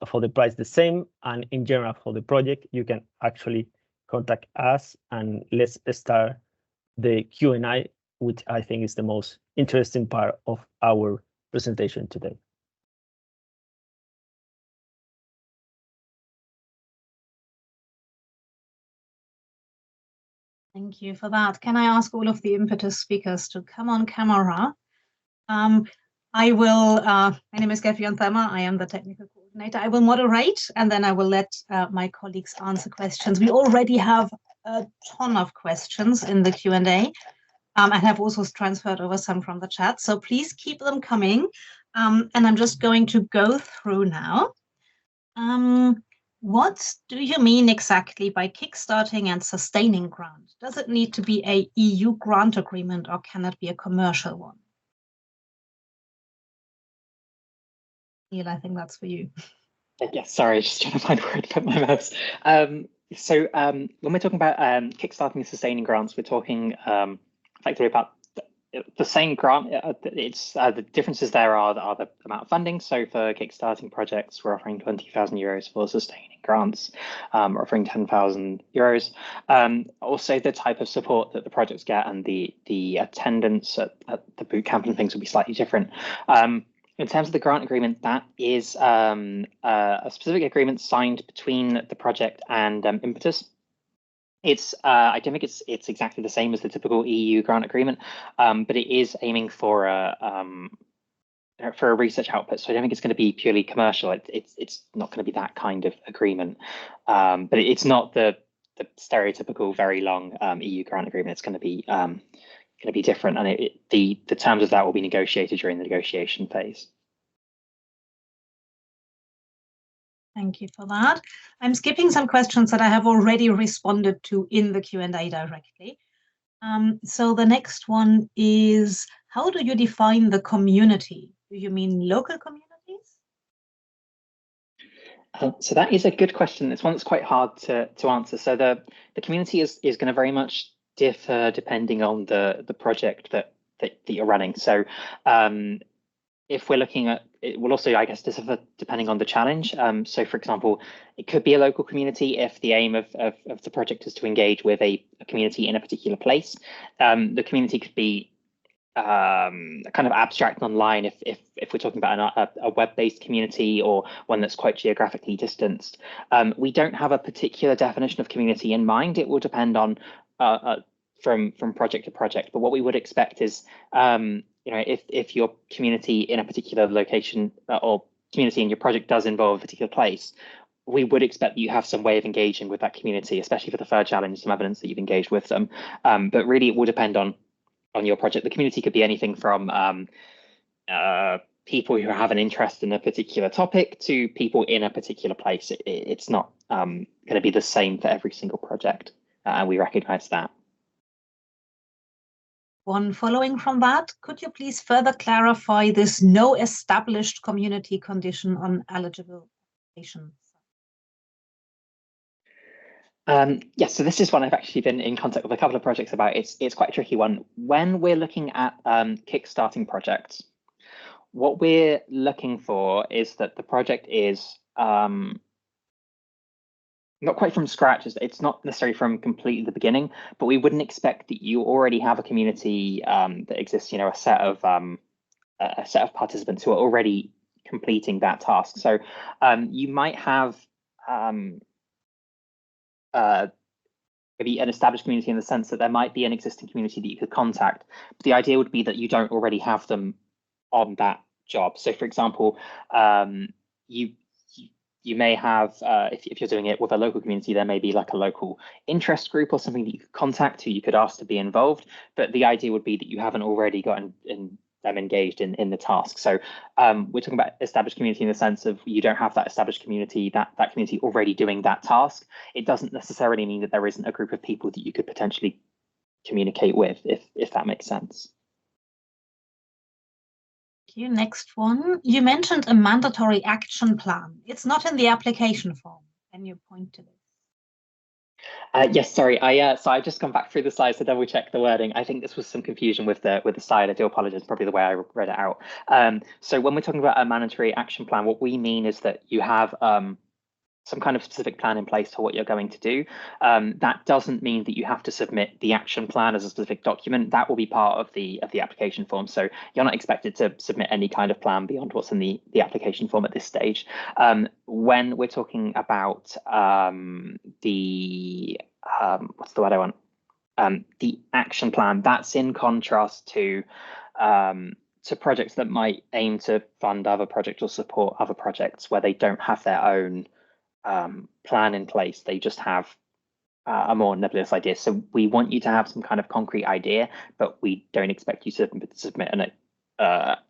For the price the same, and in general for the project, you can actually contact us, and let's start the Q&A, which I think is the most interesting part of our presentation today. Thank you for that. Can I ask all of the Impetus speakers to come on camera? I will, my name is Gefion Thema. I am the technical coordinator. I will moderate, and then I will let my colleagues answer questions. We already have a ton of questions in the Q&A, and have also transferred over some from the chat. So please keep them coming. And I'm just going to go through now. What do you mean exactly by kickstarting and sustaining grant? Does it need to be a EU grant agreement, or can it be a commercial one? Neil, I think that's for you. Yes, sorry, just trying to find where to put my mouse. So when we're talking about kickstarting and sustaining grants, we're talking effectively about the same grant. It's the differences there are the amount of funding. So for kickstarting projects, we're offering 20,000 euros. For sustaining grants, we're offering 10,000 euros. Also, the type of support that the projects get and the attendance at the boot camp and things will be slightly different. In terms of the grant agreement, that is a specific agreement signed between the project and Impetus. It's I don't think it's exactly the same as the typical EU grant agreement, but it is aiming for a research output. So I don't think it's going to be purely commercial. It's not going to be that kind of agreement, but it's not the stereotypical very long EU grant agreement. It's going to be different, and the terms of that will be negotiated during the negotiation phase. Thank you for that. I'm skipping some questions that I have already responded to in the Q&A directly. So the next one is, how do you define the community? Do you mean local communities? So that is a good question. It's one that's quite hard to answer. So the community is going to very much differ depending on the project that you're running. So if we're looking at, it will also, I guess, differ depending on the challenge. So for example, it could be a local community if the aim of the project is to engage with a community in a particular place. The community could be kind of abstract and online if we're talking about a web-based community or one that's quite geographically distanced. We don't have a particular definition of community in mind. It will depend on from project to project. But what we would expect is, if your community in a particular location or community in your project does involve a particular place, we would expect that you have some way of engaging with that community, especially for the third challenge, some evidence that you've engaged with them. But really, it will depend on your project. The community could be anything from people who have an interest in a particular topic to people in a particular place. It's not going to be the same for every single project, and we recognize that. One following from that, could you please further clarify this no established community condition on eligible applications? Yes, so this is one I've actually been in contact with a couple of projects about. It's quite a tricky one. When we're looking at kickstarting projects, what we're looking for is that the project is not quite from scratch. It's not necessarily from completely the beginning, but we wouldn't expect that you already have a community that exists, a set of participants who are already completing that task. So you might have maybe an established community in the sense that there might be an existing community that you could contact. But the idea would be that you don't already have them on that job. So, for example, you may have, if you're doing it with a local community, there may be like a local interest group or something that you could contact who you could ask to be involved. But the idea would be that you haven't already gotten them engaged in the task. So we're talking about established community in the sense of you don't have that established community, that community already doing that task. It doesn't necessarily mean that there isn't a group of people that you could potentially communicate with, if that makes sense. Thank you. Next one. You mentioned a mandatory action plan. It's not in the application form. Can you point to this? Yes, sorry. So I just gone back through the slides to double check the wording. I think this was some confusion with the slide. I do apologize. Probably the way I read it out. So when we're talking about a mandatory action plan, what we mean is that you have some kind of specific plan in place for what you're going to do. That doesn't mean that you have to submit the action plan as a specific document. That will be part of the application form. So you're not expected to submit any kind of plan beyond what's in the application form at this stage. When we're talking about what's the word I want? The action plan, that's in contrast to projects that might aim to fund other projects or support other projects where they don't have their own plan in place. They just have a more nebulous idea. So we want you to have some kind of concrete idea, but we don't expect you to submit an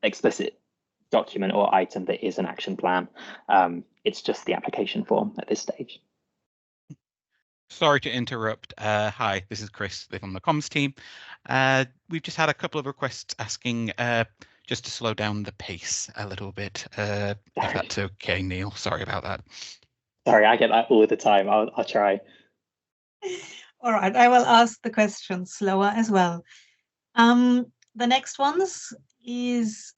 explicit document or item that is an action plan. It's just the application form at this stage. Sorry to interrupt. Hi, this is Chris from the comms team. We've just had a couple of requests asking just to slow down the pace a little bit, if that's okay, Neil. Sorry about that. Sorry, I get that all the time. I'll try. All right, I will ask the question slower as well. The next ones is,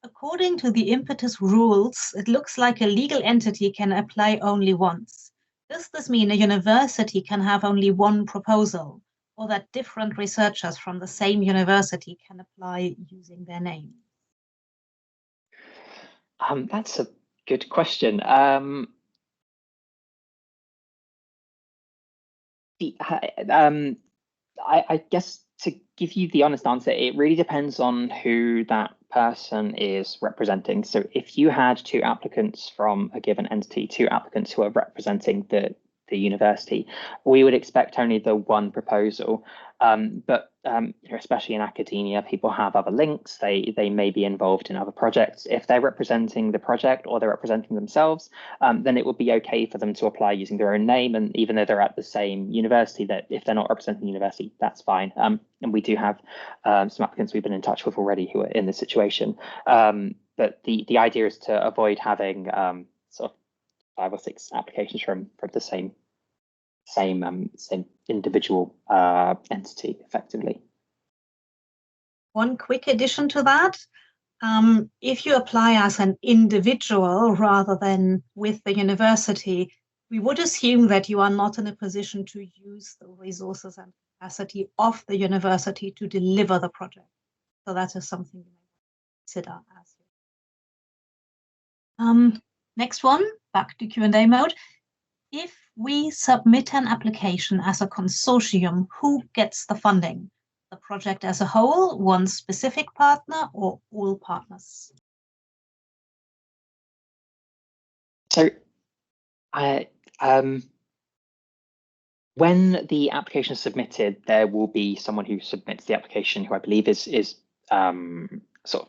according to the IMPETUS rules, it looks like a legal entity can apply only once. Does this mean a university can have only one proposal, or that different researchers from the same university can apply using their name? That's a good question. I guess to give you the honest answer, it really depends on who that person is representing. So if you had two applicants from a given entity, two applicants who are representing the university, we would expect only the one proposal. But especially in academia, people have other links. They may be involved in other projects. If they're representing the project or they're representing themselves, then it would be okay for them to apply using their own name. And even though they're at the same university, that if they're not representing the university, that's fine. And we do have some applicants we've been in touch with already who are in this situation. But the idea is to avoid having sort of 5 or 6 applications from the same individual entity, effectively. One quick addition to that, if you apply as an individual rather than with the university, we would assume that you are not in a position to use the resources and capacity of the university to deliver the project. So that is something you may consider as. Next one, back to Q&A mode. If we submit an application as a consortium, who gets the funding? The project as a whole, one specific partner, or all partners? So when the application is submitted, there will be someone who submits the application who I believe is sort of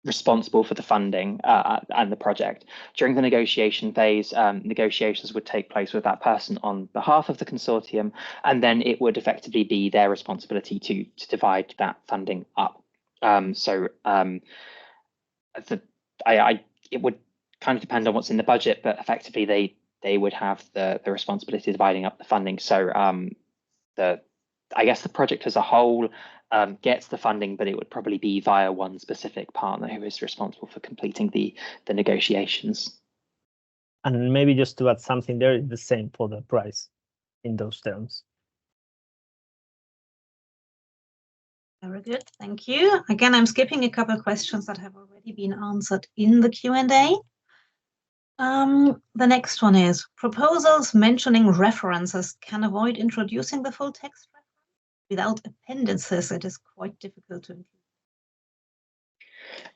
responsible for the funding and the project. During the negotiation phase, negotiations would take place with that person on behalf of the consortium, and then it would effectively be their responsibility to divide that funding up. It would kind of depend on what's in the budget, but effectively they would have the responsibility of dividing up the funding. So I guess the project as a whole gets the funding, but it would probably be via one specific partner who is responsible for completing the negotiations. And maybe just to add something there, it's the same for the price in those terms. Very good, thank you. Again, I'm skipping a couple of questions that have already been answered in the Q&A. The next one is, proposals mentioning references can avoid introducing the full text reference. Without appendices, it is quite difficult to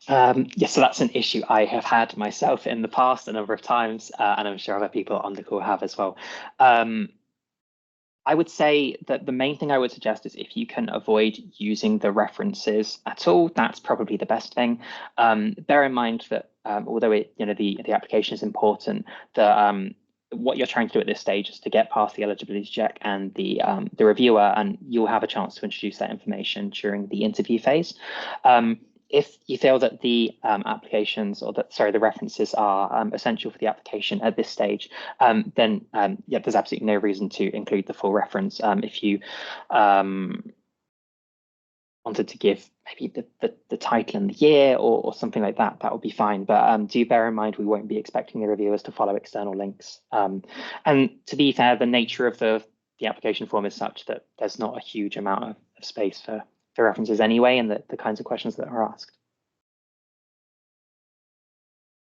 include. Yes, so that's an issue I have had myself in the past a number of times, and I'm sure other people on the call have as well. I would say that the main thing I would suggest is if you can avoid using the references at all, that's probably the best thing. Bear in mind that although the application is important, what you're trying to do at this stage is to get past the eligibility check and the reviewer, and you'll have a chance to introduce that information during the interview phase. If you feel that the the references are essential for the application at this stage, then there's absolutely no reason to include the full reference. If you wanted to give maybe the title and the year or something like that, that would be fine. But do bear in mind we won't be expecting the reviewers to follow external links. And to be fair, the nature of the application form is such that there's not a huge amount of space for references anyway, and the kinds of questions that are asked.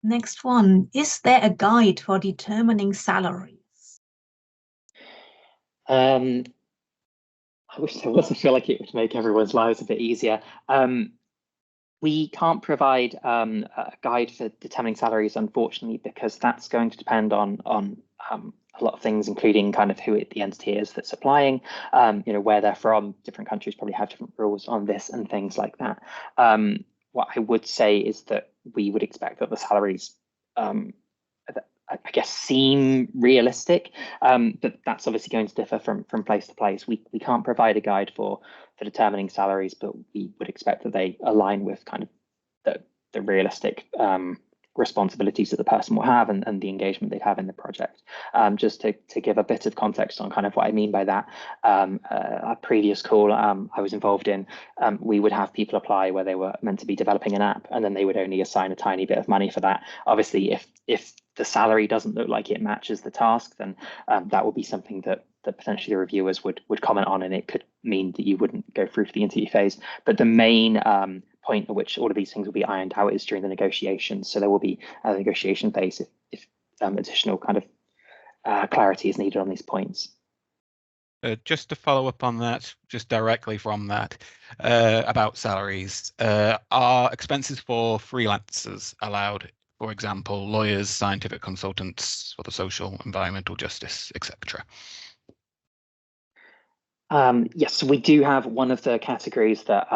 Next one, is there a guide for determining salaries? I wish there was. I feel like it would make everyone's lives a bit easier. We can't provide a guide for determining salaries, unfortunately, because that's going to depend on a lot of things, including kind of who the entity is that's applying, where they're from. Different countries probably have different rules on this and things like that. What I would say is that we would expect that the salaries, I guess, seem realistic, but that's obviously going to differ from place to place. We can't provide a guide for determining salaries, but we would expect that they align with kind of the realistic responsibilities that the person will have and the engagement they'd have in the project. Just to give a bit of context on kind of what I mean by that, a previous call I was involved in, we would have people apply where they were meant to be developing an app, and then they would only assign a tiny bit of money for that. Obviously, if the salary doesn't look like it matches the task, then that would be something that potentially the reviewers would comment on, and it could mean that you wouldn't go through to the interview phase. But the main point at which all of these things will be ironed out is during the negotiations. So there will be a negotiation phase if additional kind of clarity is needed on these points. Just to follow up on that, just directly from that, about salaries, are expenses for freelancers allowed? For example, lawyers, scientific consultants for the social, environmental justice, etc. Yes, we do have one of the categories that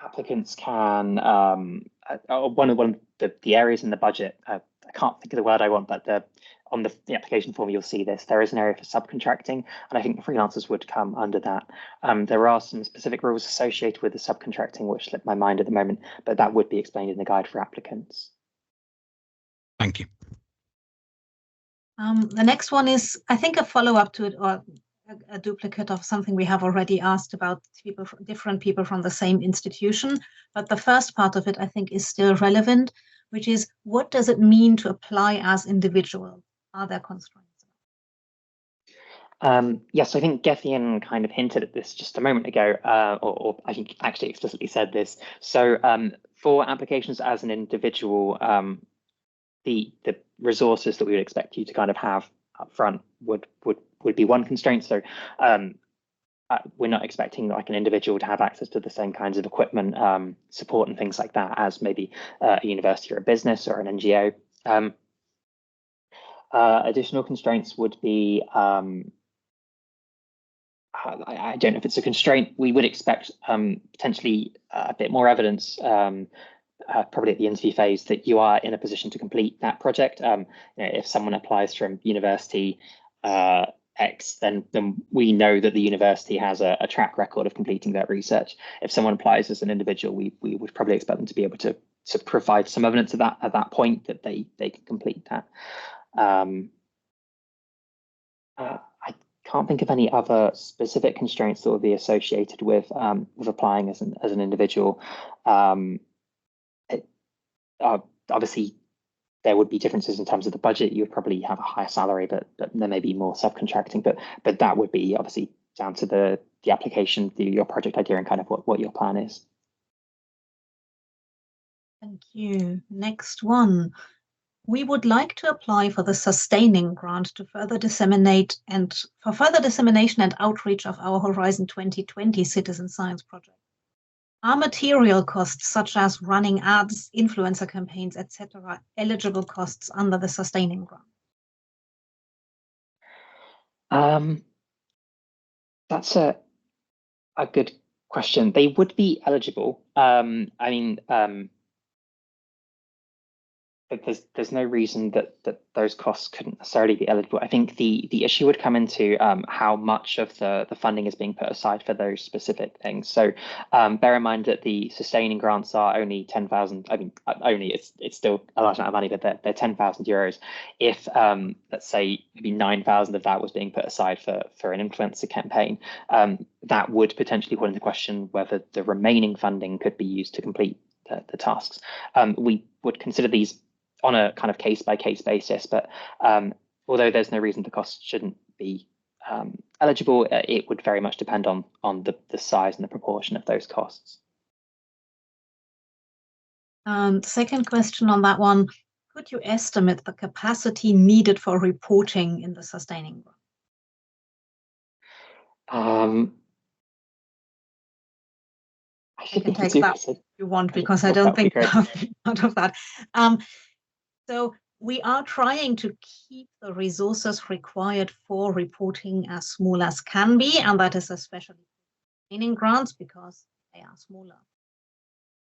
applicants can, one of the areas in the budget, I can't think of the word I want, but on the application form, you'll see this. There is an area for subcontracting, and I think the freelancers would come under that. There are some specific rules associated with the subcontracting, which slipped my mind at the moment, but that would be explained in the guide for applicants. Thank you. The next one is, I think, a follow-up to it, or a duplicate of something we have already asked about different people from the same institution. But the first part of it, I think, is still relevant, which is, what does it mean to apply as individual? Are there constraints? Yes, I think Gethian kind of hinted at this just a moment ago, or I think actually explicitly said this. So for applications as an individual, the resources that we would expect you to kind of have up front would be one constraint. So we're not expecting like an individual to have access to the same kinds of equipment, support and things like that as maybe a university or a business or an NGO. Additional constraints would be, I don't know if it's a constraint. We would expect potentially a bit more evidence, probably at the interview phase, that you are in a position to complete that project. You know, if someone applies from university X, then we know that the university has a track record of completing that research. If someone applies as an individual, we would probably expect them to be able to provide some evidence of that at that point, that they can complete that. I can't think of any other specific constraints that would be associated with applying as an individual. Obviously, there would be differences in terms of the budget. You would probably have a higher salary, but there may be more subcontracting. But that would be obviously down to the application, your project idea, and kind of what your plan is. Thank you. Next one. We would like to apply for the sustaining grant to further disseminate and for further dissemination and outreach of our Horizon 2020 citizen science project. Are material costs such as running ads, influencer campaigns, etc., eligible costs under the sustaining grant? That's a good question. They would be eligible. I mean, but there's no reason that those costs couldn't necessarily be eligible. I think the issue would come into how much of the funding is being put aside for those specific things. So bear in mind that the sustaining grants are only 10,000. I mean, only it's still a large amount of money, but they're 10,000 euros. If let's say maybe 9,000 of that was being put aside for an influencer campaign, that would potentially put into question whether the remaining funding could be used to complete the tasks. We would consider these on a kind of case-by-case basis, but although there's no reason the costs shouldn't be eligible, it would very much depend on the size and the proportion of those costs. Second question on that one, could you estimate the capacity needed for reporting in the sustaining grant? I can take that if you want, because I don't think out of that. So we are trying to keep the resources required for reporting as small as can be, and that is especially sustaining grants because they are smaller.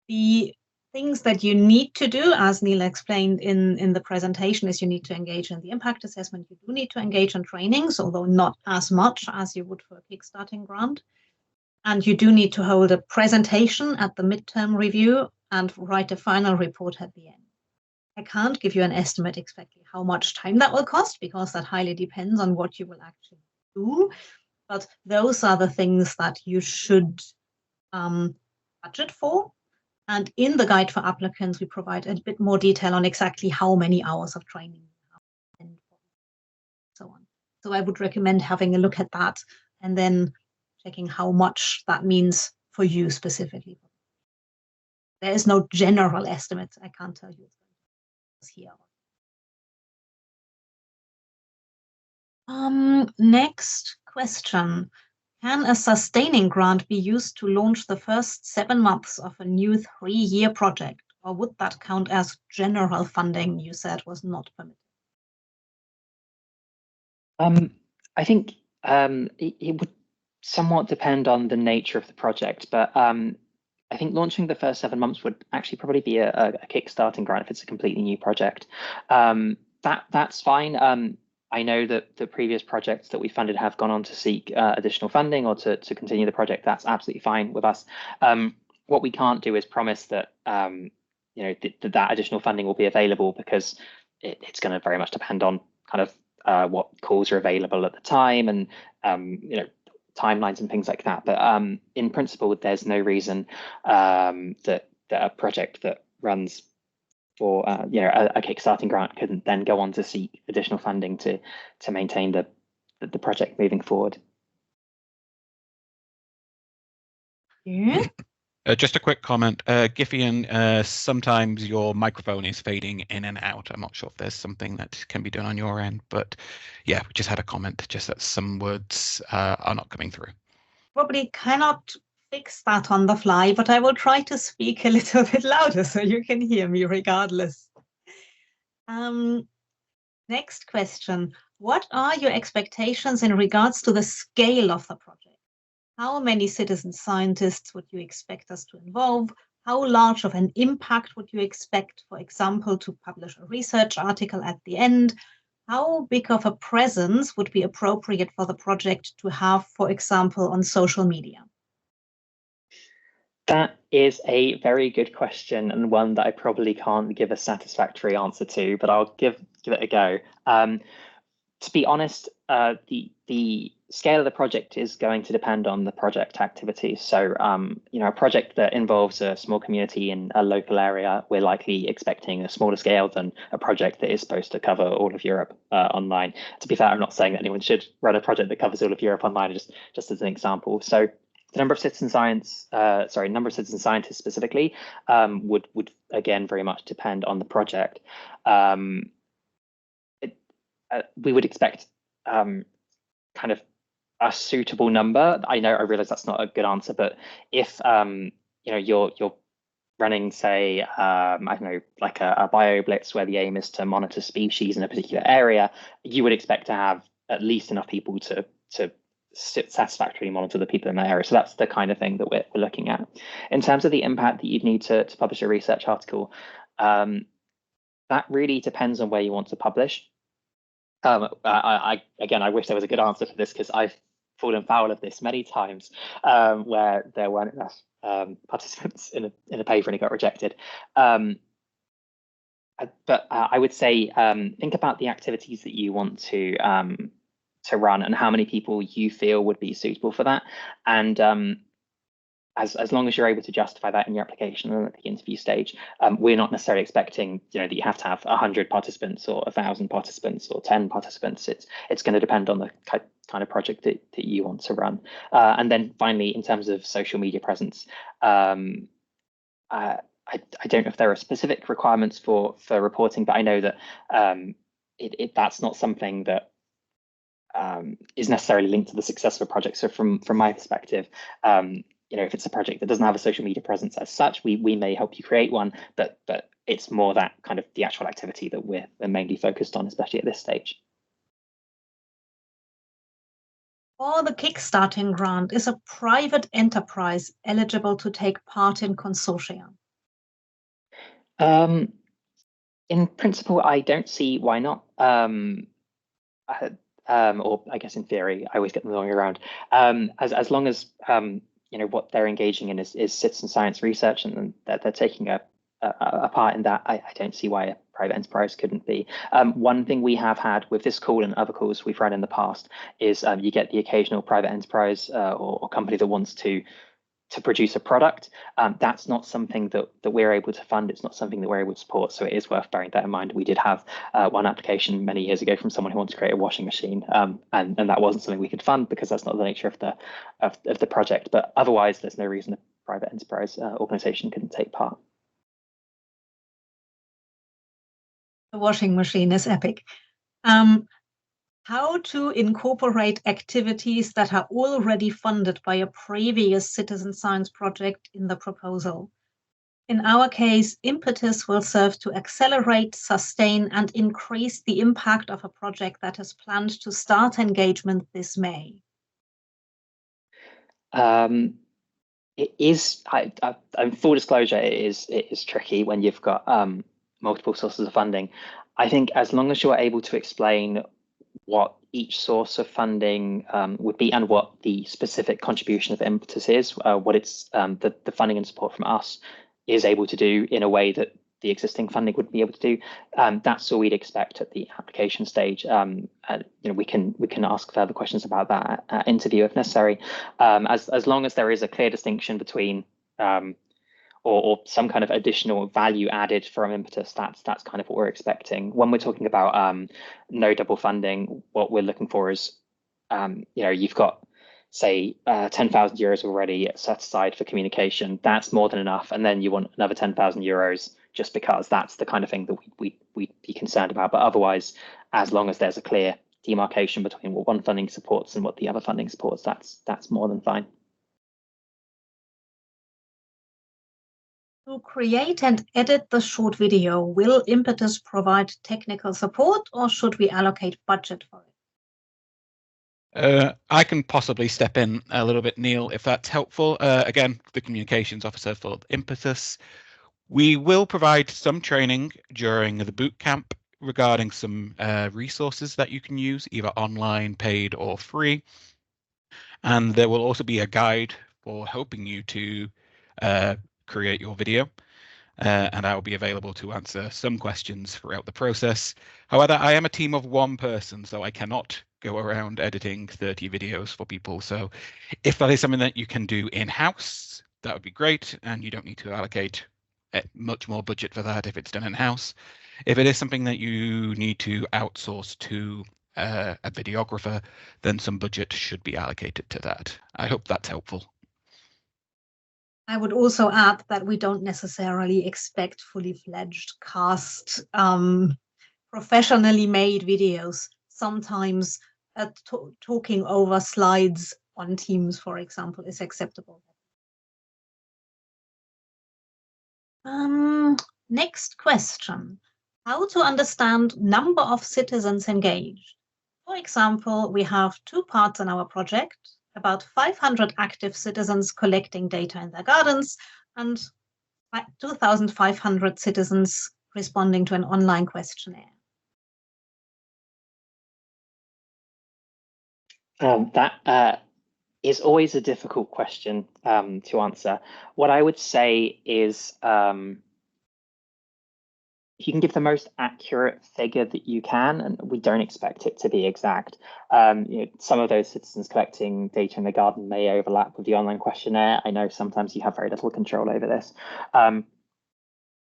The things that you need to do, as Neil explained in the presentation, is you need to engage in the impact assessment. You do need to engage in trainings, although not as much as you would for a kickstarting grant. And you do need to hold a presentation at the midterm review and write a final report at the end. I can't give you an estimate exactly how much time that will cost, because that highly depends on what you will actually do. But those are the things that you should budget for. And in the guide for applicants, we provide a bit more detail on exactly how many hours of training and so on. So I would recommend having a look at that and then checking how much that means for you specifically. There is no general estimate. I can't tell you here. Next question. Can a sustaining grant be used to launch the first 7 months of a new 3-year project? Or would that count as general funding you said was not permitted? I think it would somewhat depend on the nature of the project, but I think launching the first 7 months would actually probably be a kickstarting grant if it's a completely new project. That's fine. I know that the previous projects that we funded have gone on to seek additional funding or to continue the project. That's absolutely fine with us. What we can't do is promise that you know that additional funding will be available, because it's going to very much depend on kind of what calls are available at the time and you know, timelines and things like that. But in principle, there's no reason that a project that runs for you know, a kickstarting grant couldn't then go on to seek additional funding to maintain the the project moving forward. Yeah. Just a quick comment, Giffian, sometimes your microphone is fading in and out. I'm not sure if there's something that can be done on your end, but yeah, we just had a comment just that some words are not coming through. Probably cannot fix that on the fly, but I will try to speak a little bit louder so you can hear me regardless. Next question. What are your expectations in regards to the scale of the project? How many citizen scientists would you expect us to involve? How large of an impact would you expect, for example, to publish a research article at the end? How big of a presence would be appropriate for the project to have, for example, on social media? That is a very good question, and one that I probably can't give a satisfactory answer to, but I'll give it a go. To be honest, the scale of the project is going to depend on the project activity. So, a project that involves a small community in a local area, we're likely expecting a smaller scale than a project that is supposed to cover all of Europe online. To be fair, I'm not saying that anyone should run a project that covers all of Europe online, just as an example. So, the number of citizen scientists specifically would again very much depend on the project. We would expect kind of a suitable number. I realize that's not a good answer, but if you're running, say, I don't know, like a BioBlitz where the aim is to monitor species in a particular area, you would expect to have at least enough people to satisfactorily monitor the people in that area. So that's the kind of thing that we're looking at. In terms of the impact that you'd need to publish a research article, that really depends on where you want to publish. I wish there was a good answer for this, because I've fallen foul of this many times, where there weren't enough participants in a paper and it got rejected. But I would say think about the activities that you want to run and how many people you feel would be suitable for that, and as long as you're able to justify that in your application and at the interview stage, we're not necessarily expecting that you have to have 100 participants or 1,000 participants or 10 participants. It's going to depend on the kind of project that you want to run. And then finally, in terms of social media presence, I don't know if there are specific requirements for reporting, but I know that that's not something that is necessarily linked to the success of a project. So from my perspective, if it's a project that doesn't have a social media presence as such, we may help you create one, but it's more that kind of the actual activity that we're mainly focused on, especially at this stage. For the Kickstarting grant, is a private enterprise eligible to take part in consortia? In principle, I don't see why not. Or I guess in theory, I always get them the wrong way around. As long as what they're engaging in is citizen science research, and that they're taking a part in that, I don't see why a private enterprise couldn't be. One thing we have had with this call and other calls we've run in the past is you get the occasional private enterprise or company that wants to produce a product. That's not something that we're able to fund. It's not something that we're able to support. So it is worth bearing that in mind. We did have one application many years ago from someone who wanted to create a washing machine, and that wasn't something we could fund because that's not the nature of the project. But otherwise, there's no reason a private enterprise organization couldn't take part. The washing machine is epic. How to incorporate activities that are already funded by a previous citizen science project in the proposal. In our case, Impetus will serve to accelerate, sustain, and increase the impact of a project that is planned to start engagement this May. It is, full disclosure, it is tricky when you've got multiple sources of funding. I think as long as you're able to explain what each source of funding would be and what the specific contribution of Impetus is, what it's the funding and support from us is able to do in a way that the existing funding would be able to do, that's all we'd expect at the application stage. We can ask further questions about that at interview if necessary, as long as there is a clear distinction between or some kind of additional value added from Impetus. That's kind of what we're expecting. When we're talking about no double funding, what we're looking for is you've got, say, 10,000 euros already set aside for communication. That's more than enough. And then you want another 10,000 euros just because that's the kind of thing that we'd be concerned about. But otherwise, as long as there's a clear demarcation between what one funding supports and what the other funding supports, that's more than fine. To create and edit the short video, will Impetus provide technical support, or should we allocate budget for it? I can possibly step in a little bit, Neil, if that's helpful. Again, the communications officer for Impetus. We will provide some training during the boot camp regarding some resources that you can use, either online, paid, or free. And there will also be a guide for helping you to create your video. And I will be available to answer some questions throughout the process. However, I am a team of one person, so I cannot go around editing 30 videos for people. So if that is something that you can do in-house, that would be great, and you don't need to allocate much more budget for that if it's done in-house. If it is something that you need to outsource to a videographer, then some budget should be allocated to that. I hope that's helpful. I would also add that we don't necessarily expect fully fledged cast, professionally made videos. Sometimes talking over slides on Teams, for example, is acceptable. Next question. How to understand number of citizens engaged? For example, we have two parts in our project, about 500 active citizens collecting data in their gardens and 2,500 citizens responding to an online questionnaire. That is always a difficult question to answer. What I would say is if you can give the most accurate figure that you can, and we don't expect it to be exact, some of those citizens collecting data in the garden may overlap with the online questionnaire. I know sometimes you have very little control over this.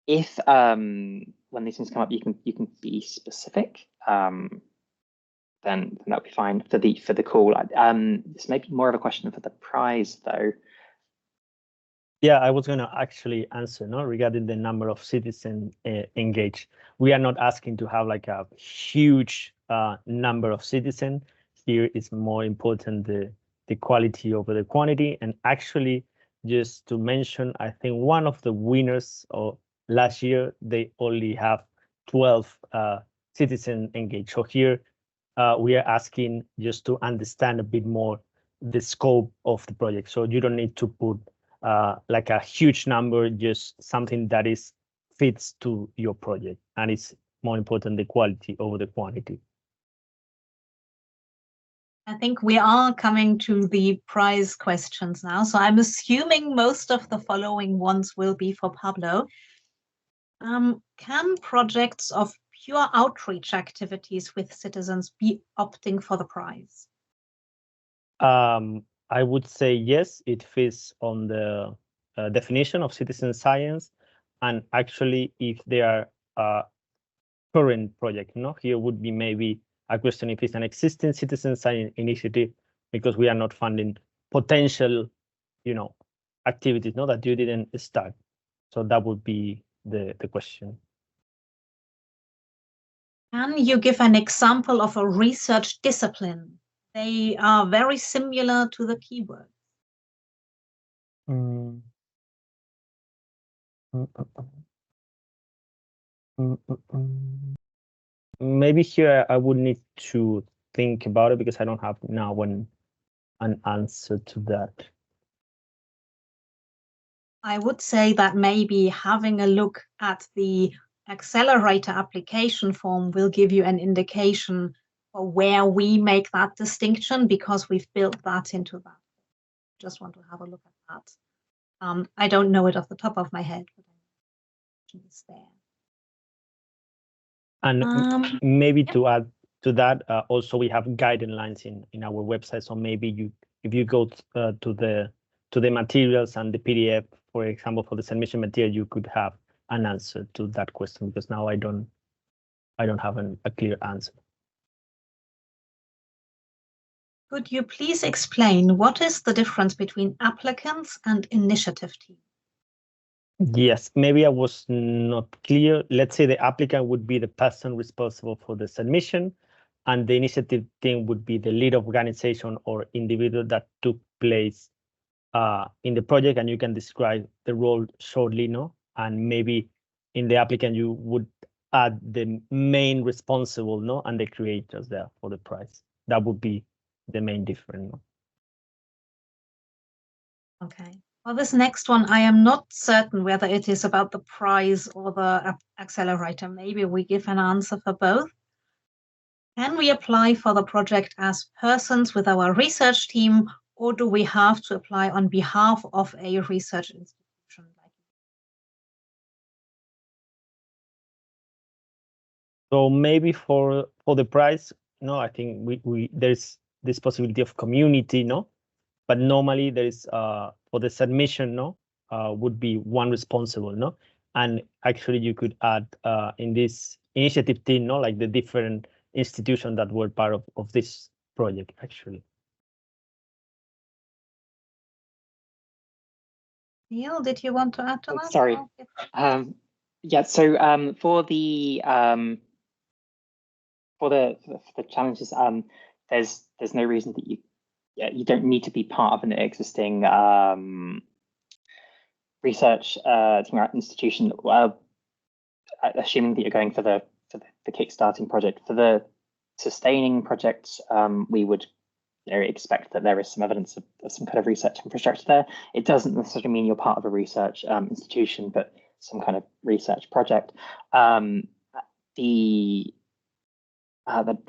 If when these things come up, you can be specific, then that'll be fine for the call. This may be more of a question for the prize, though. Yeah, I was going to actually answer regarding the number of citizens engaged. We are not asking to have like a huge number of citizens. Here is more important the quality over the quantity. And actually, just to mention, I think one of the winners of last year, they only have 12 citizens engaged. So here we are asking just to understand a bit more the scope of the project. So you don't need to put like a huge number, just something that fits to your project, and it's more important the quality over the quantity. I think we are coming to the prize questions now, so I'm assuming most of the following ones will be for Pablo. Can projects of pure outreach activities with citizens be opting for the prize? I would say yes, it fits on the definition of citizen science. And actually, if they are a current project, here would be maybe a question if it's an existing citizen science initiative, because we are not funding potential, activities, that you didn't start. So that would be the question. Can you give an example of a research discipline? They are very similar to the keyword. Maybe here I would need to think about it because I don't have now an answer to that. I would say that maybe having a look at the accelerator application form will give you an indication for where we make that distinction, because we've built that into that. Just want to have a look at that. I don't know it off the top of my head, but it's there. And maybe to add to that, also we have guidelines in our website. So maybe if you go to the materials and the PDF, for example, for the submission material, you could have an answer to that question, because now I don't have a clear answer. Could you please explain what is the difference between applicants and initiative team? Yes, maybe I was not clear. Let's say the applicant would be the person responsible for the submission, and the initiative team would be the lead organization or individual that took place in the project, and you can describe the role shortly, no? And maybe in the applicant, you would add the main responsible, no? And the creators there for the prize. That would be the main difference, no? Okay. Well, this next one, I am not certain whether it is about the prize or the accelerator. Maybe we give an answer for both. Can we apply for the project as persons with our research team, or do we have to apply on behalf of a research institution? So maybe for the prize, no, I think there's this possibility of community, no? But normally there is for the submission, no, would be one responsible, no? And actually you could add in this initiative team, no, like the different institutions that were part of this project, actually. Neil, did you want to add to that? Sorry. Yeah, so for the challenges, there's no reason that you don't need to be part of an existing research team or institution. Assuming that you're going for the kickstarting project. For the sustaining projects, we would expect that there is some evidence of some kind of research infrastructure there. It doesn't necessarily mean you're part of a research institution, but some kind of research project. There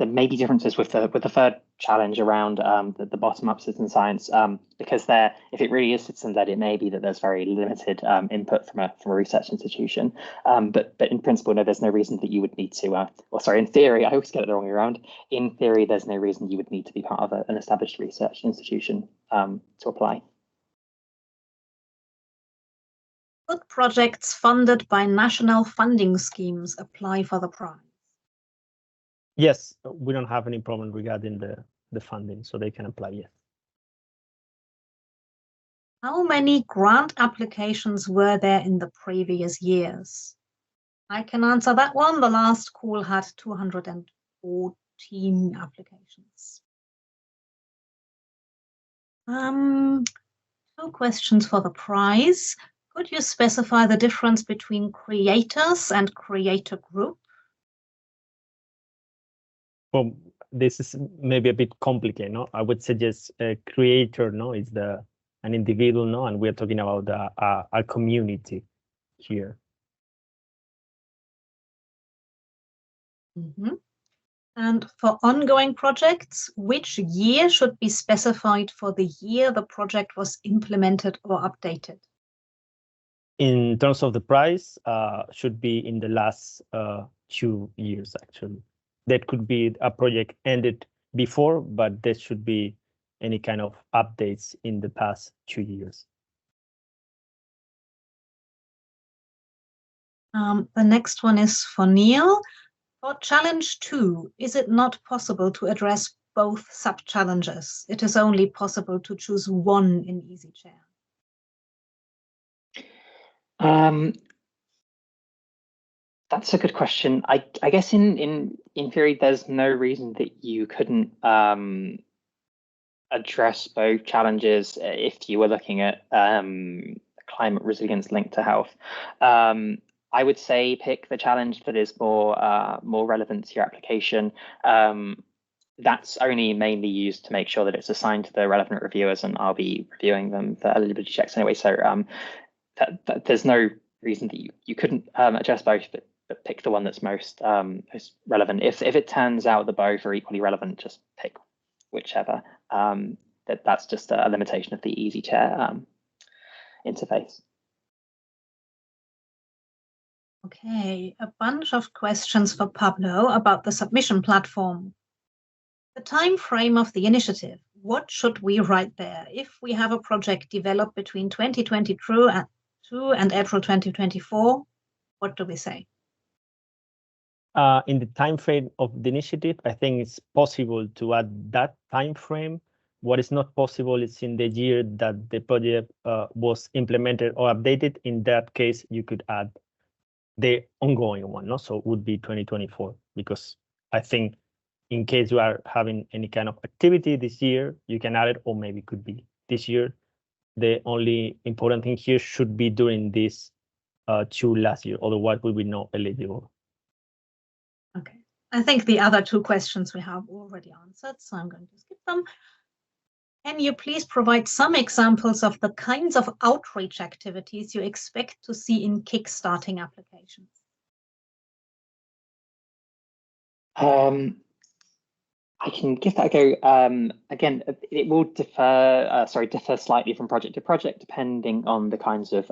may be differences with the third challenge around the bottom-up citizen science, because if it really is citizen-led, it may be that there's very limited input from a research institution. But in principle, no, there's no reason that you would need to. In theory, I always get it the wrong way around. In theory, there's no reason you would need to be part of an established research institution to apply. Could projects funded by national funding schemes apply for the prize? Yes, we don't have any problem regarding the funding, so they can apply, yes. How many grant applications were there in the previous years? I can answer that one. The last call had 214 applications. 2 questions for the prize. Could you specify the difference between creators and creator group? Well, this is maybe a bit complicated, no? I would suggest a creator, no, is an individual, no, and we're talking about a community here. Mm-hmm. And for ongoing projects, which year should be specified for the year the project was implemented or updated? In terms of the price, should be in the last 2 years, actually. That could be a project ended before, but there should be any kind of updates in the past 2 years. The next one is for Neil. For challenge 2, is it not possible to address both sub-challenges? It is only possible to choose one in Easy Chair. That's a good question. I guess in theory, there's no reason that you couldn't address both challenges if you were looking at climate resilience linked to health. I would say pick the challenge that is more relevant to your application. That's only mainly used to make sure that it's assigned to the relevant reviewers, and I'll be reviewing them for eligibility checks anyway. So there's no reason that you couldn't address both, but pick the one that's most relevant. If it turns out that both are equally relevant, just pick whichever. That's just a limitation of the Easy Chair interface. Okay, a bunch of questions for Pablo about the submission platform. The time frame of the initiative, what should we write there? If we have a project developed between 2022 and April 2024, what do we say? In the time frame of the initiative, I think it's possible to add that time frame, what is not possible is in the year that the project was implemented or updated. In that case, you could add the ongoing one, no? So it would be 2024, because I think in case you are having any kind of activity this year, you can add it, or maybe it could be this year. The only important thing here should be during this 2 last year, otherwise we will be not eligible. Okay, I think the other 2 questions we have already answered, so I'm going to skip them. Can you please provide some examples of the kinds of outreach activities you expect to see in kickstarting applications? I can give that a go. Again, it will differ slightly from project to project, depending on the kinds of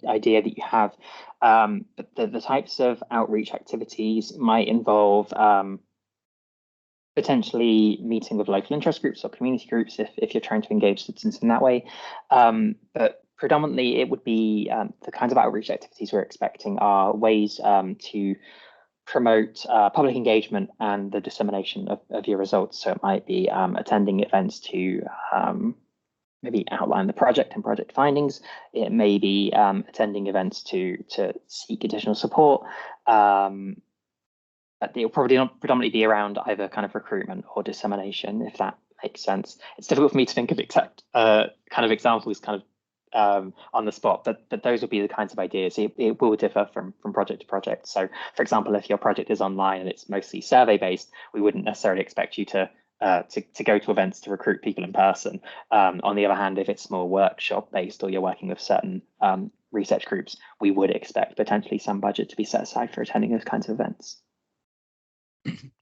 idea that you have. But the types of outreach activities might involve potentially meeting with local interest groups or community groups if you're trying to engage citizens in that way. But predominantly, it would be the kinds of outreach activities we're expecting are ways to promote public engagement and the dissemination of your results. So it might be attending events to maybe outline the project and project findings. It may be attending events to seek additional support. But it'll probably not predominantly be around either kind of recruitment or dissemination, if that makes sense. It's difficult for me to think of exact kind of examples kind of on the spot, but those will be the kinds of ideas. It will differ from project to project. So, for example, if your project is online and it's mostly survey based, we wouldn't necessarily expect you to go to events to recruit people in person. On the other hand, if it's more workshop based or you're working with certain research groups, we would expect potentially some budget to be set aside for attending those kinds of events.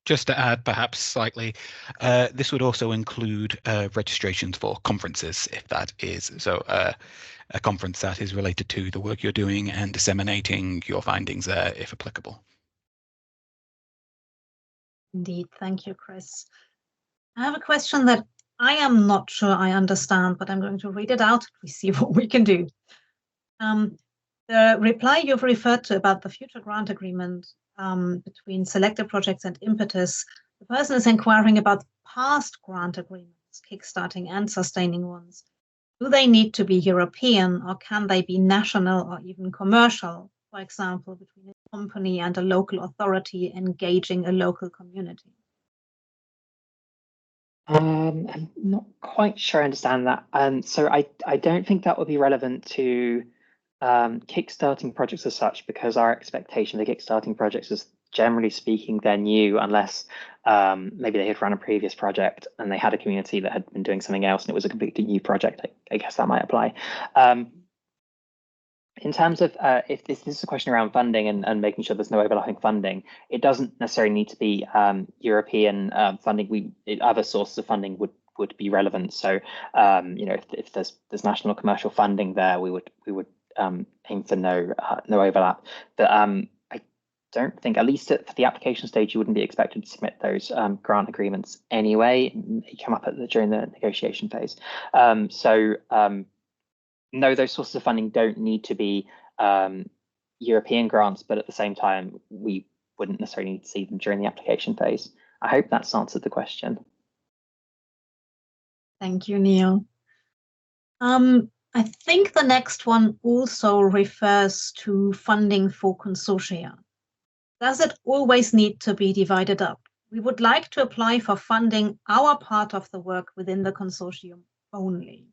Just to add, perhaps slightly, this would also include registrations for conferences, if that is so. A conference that is related to the work you're doing and disseminating your findings there, if applicable. Indeed, thank you, Chris. I have a question that I am not sure I understand, but I'm going to read it out. We see what we can do. The reply you've referred to about the future grant agreement between selected projects and Impetus, the person is inquiring about past grant agreements, kickstarting and sustaining ones. Do they need to be European, or can they be national or even commercial, for example, between a company and a local authority engaging a local community? I'm not quite sure I understand that. So I don't think that would be relevant to kickstarting projects as such, because our expectation of the kickstarting projects is, generally speaking, they're new, unless maybe they had run a previous project and they had a community that had been doing something else and it was a completely new project. I guess that might apply. In terms of if this is a question around funding and making sure there's no overlapping funding, it doesn't necessarily need to be European funding. Other sources of funding would be relevant. So if there's national or commercial funding there, we would aim for no overlap. But I don't think, at least for the application stage, you wouldn't be expected to submit those grant agreements anyway. It may come up during the negotiation phase. No, those sources of funding don't need to be European grants, but at the same time, we wouldn't necessarily need to see them during the application phase. I hope that's answered the question. Thank you, Neil. I think the next one also refers to funding for consortia. Does it always need to be divided up? We would like to apply for funding our part of the work within the consortium only.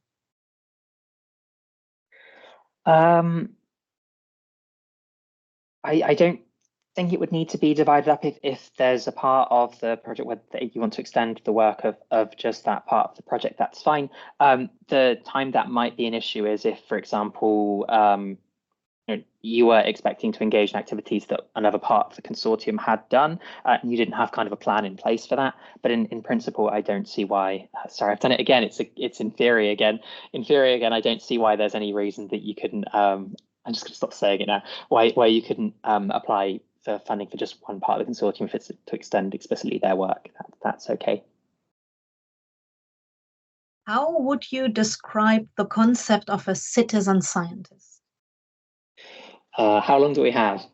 I don't think it would need to be divided up if there's a part of the project where you want to extend the work of just that part of the project. That's fine. The time that might be an issue is if, for example, you were expecting to engage in activities that another part of the consortium had done, and you didn't have kind of a plan in place for that. But in principle, I don't see why. Sorry, I've done it again. It's in theory again. In theory again, I don't see why there's any reason that you couldn't. I'm just going to stop saying it now. Why you couldn't apply for funding for just one part of the consortium if it's to extend explicitly their work. That's okay. How would you describe the concept of a citizen scientist? How long do we have?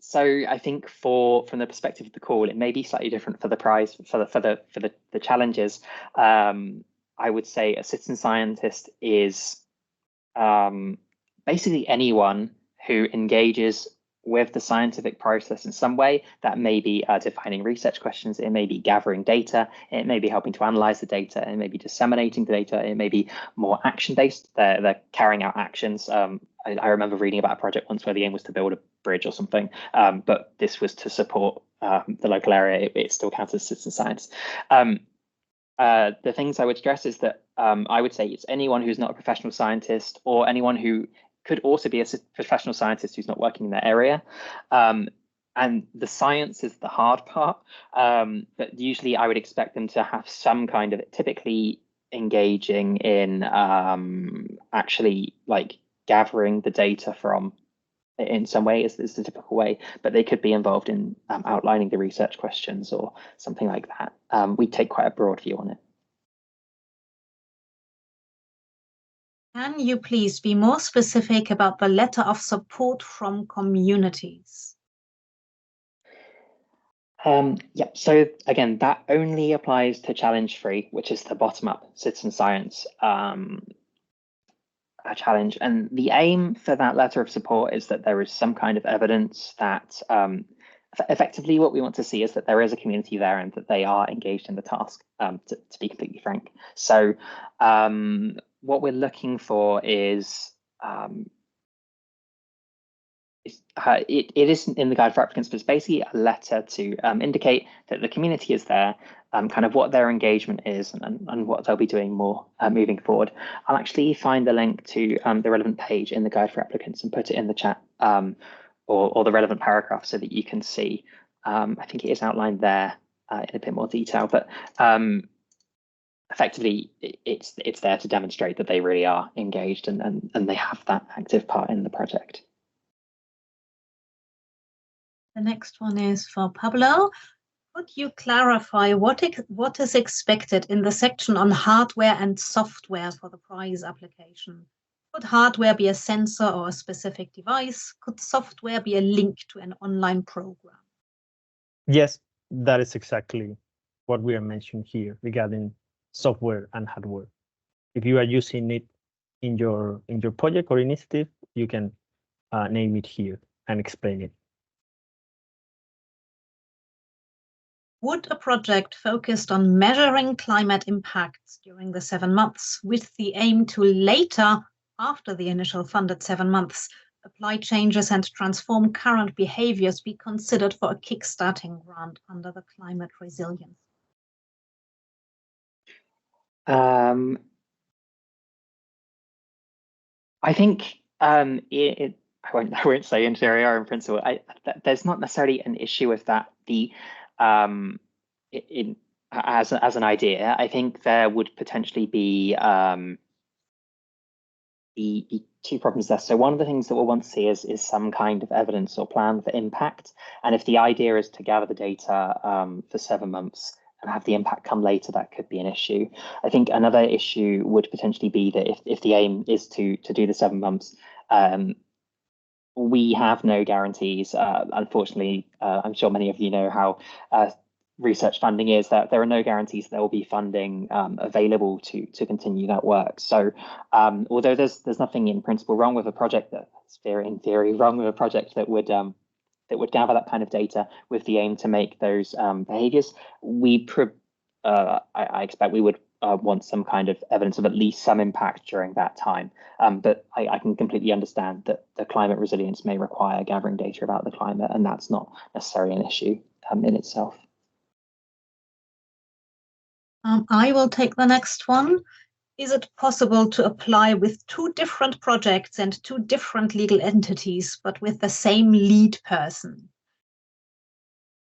So I think from the perspective of the call, it may be slightly different for the prize for the challenges. I would say a citizen scientist is basically anyone who engages with the scientific process in some way. That may be defining research questions, it may be gathering data, it may be helping to analyze the data, it may be disseminating the data, it may be more action-based, they're carrying out actions. I remember reading about a project once where the aim was to build a bridge or something, but this was to support the local area. It still counts as citizen science. The things I would stress is that I would say it's anyone who's not a professional scientist, or anyone who could also be a professional scientist who's not working in that area. And the science is the hard part, but usually I would expect them to have some kind of, typically engaging in actually like gathering the data from in some way is the typical way, but they could be involved in outlining the research questions or something like that. We take quite a broad view on it. Can you please be more specific about the letter of support from communities? Yeah, so again, that only applies to challenge 3, which is the bottom-up citizen science challenge. And the aim for that letter of support is that there is some kind of evidence that effectively what we want to see is that there is a community there and that they are engaged in the task, to be completely frank. So what we're looking for is it isn't in the guide for applicants, but it's basically a letter to indicate that the community is there, kind of what their engagement is and what they'll be doing more moving forward. I'll actually find the link to the relevant page in the guide for applicants and put it in the chat, or the relevant paragraph so that you can see. I think it is outlined there in a bit more detail, but effectively it's there to demonstrate that they really are engaged and they have that active part in the project. The next one is for Pablo. Could you clarify what is expected in the section on hardware and software for the prize application? Could hardware be a sensor or a specific device? Could software be a link to an online program? Yes, that is exactly what we are mentioning here regarding software and hardware. If you are using it in your project or initiative, you can name it here and explain it. Would a project focused on measuring climate impacts during the 7 months with the aim to later, after the initial funded 7 months, apply changes and transform current behaviors be considered for a kickstarting grant under the climate resilience? I think I won't say interior in principle. There's not necessarily an issue with that. As an idea, I think there would potentially be the 2 problems there. So one of the things that we'll want to see is some kind of evidence or plan for impact. And if the idea is to gather the data for 7 months and have the impact come later, that could be an issue. I think another issue would potentially be that if the aim is to do the 7 months, we have no guarantees. Unfortunately, I'm sure many of you know how research funding is, that there are no guarantees there will be funding available to continue that work. So although there's nothing in principle wrong with a project that's in theory wrong with a project that would gather that kind of data with the aim to make those behaviors, I expect we would want some kind of evidence of at least some impact during that time. But I can completely understand that the climate resilience may require gathering data about the climate, and that's not necessarily an issue in itself. I will take the next one. Is it possible to apply with 2 different projects and 2 different legal entities, but with the same lead person?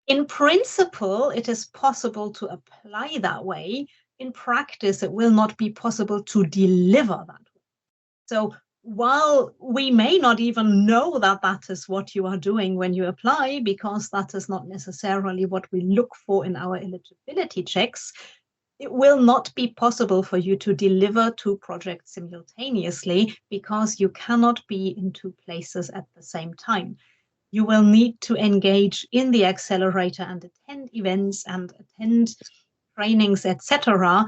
In principle, it is possible to apply that way. In practice, it will not be possible to deliver that way. So while we may not even know that that is what you are doing when you apply, because that is not necessarily what we look for in our eligibility checks, it will not be possible for you to deliver 2 projects simultaneously because you cannot be in 2 places at the same time. you will need to engage in the accelerator and attend events and attend trainings, etc.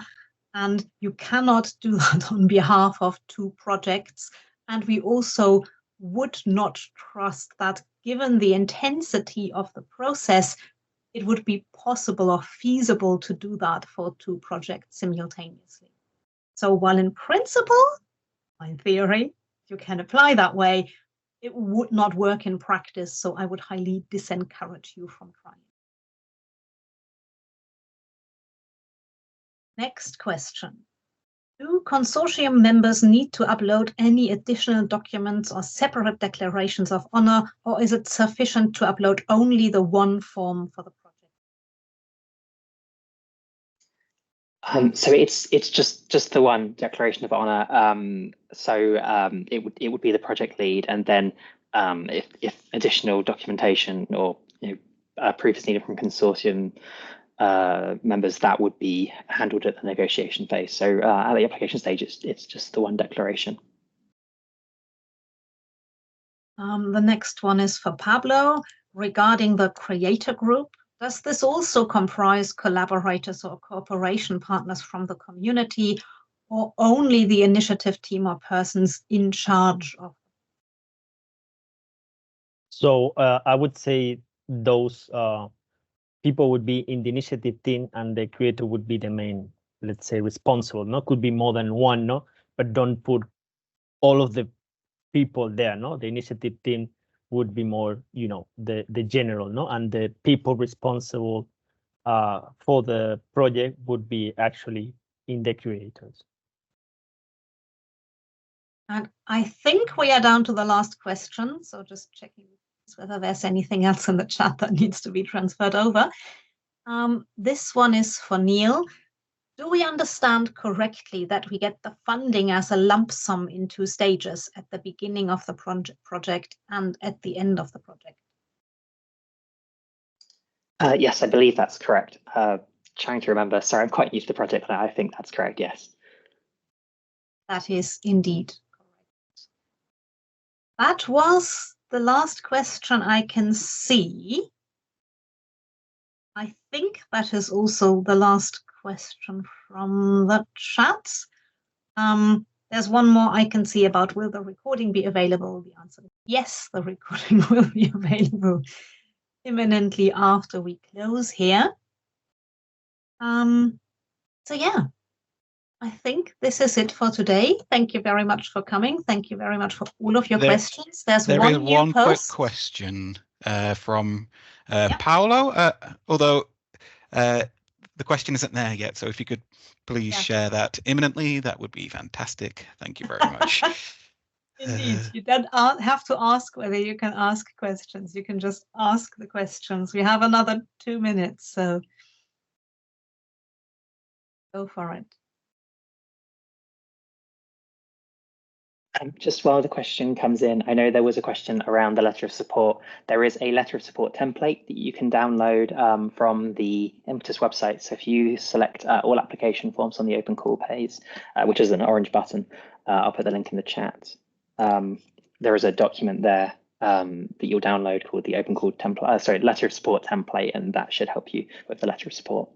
And you cannot do that on behalf of 2 projects. And we also would not trust that, given the intensity of the process, it would be possible or feasible to do that for 2 projects simultaneously. So while in principle, in theory, you can apply that way, it would not work in practice. So I would highly disencourage you from trying. Next question. Do consortium members need to upload any additional documents or separate declarations of honor, or is it sufficient to upload only the one form for the project? So it's just the one declaration of honor. It would be the project lead, and then if additional documentation or proof is needed from consortium members, that would be handled at the negotiation phase. So at the application stage, it's just the one declaration. The next one is for Pablo regarding the creator group. Does this also comprise collaborators or cooperation partners from the community, or only the initiative team or persons in charge of? So I would say those people would be in the initiative team, and the creator would be the main, let's say, responsible. No, could be more than one, no, but don't put all of the people there. No, the initiative team would be more, the general, no, and the people responsible for the project would be actually in the creators. And I think we are down to the last question. So just checking whether there's anything else in the chat that needs to be transferred over. This one is for Neil. Do we understand correctly that we get the funding as a lump sum in 2 stages, at the beginning of the project and at the end of the project? Yes, I believe that's correct. Trying to remember. Sorry, I'm quite new to the project, but I think that's correct, yes. That is indeed correct. That was the last question I can see. I think that is also the last question from the chat. There's one more I can see about, will the recording be available? The answer is yes, the recording will be available imminently after we close here. So yeah, I think this is it for today. Thank you very much for coming. Thank you very much for all of your questions. There is one quick question from Paolo, although the question isn't there yet. So if you could please share that imminently, that would be fantastic. Thank you very much. Indeed, you don't have to ask whether you can ask questions. You can just ask the questions. We have another 2 minutes, so go for it. Just while the question comes in, I know there was a question around the letter of support. There is a letter of support template that you can download from the Impetus website. So if you select all application forms on the open call page, which is an orange button, I'll put the link in the chat. There is a document there that you'll download called the open call template, letter of support template, and that should help you with the letter of support.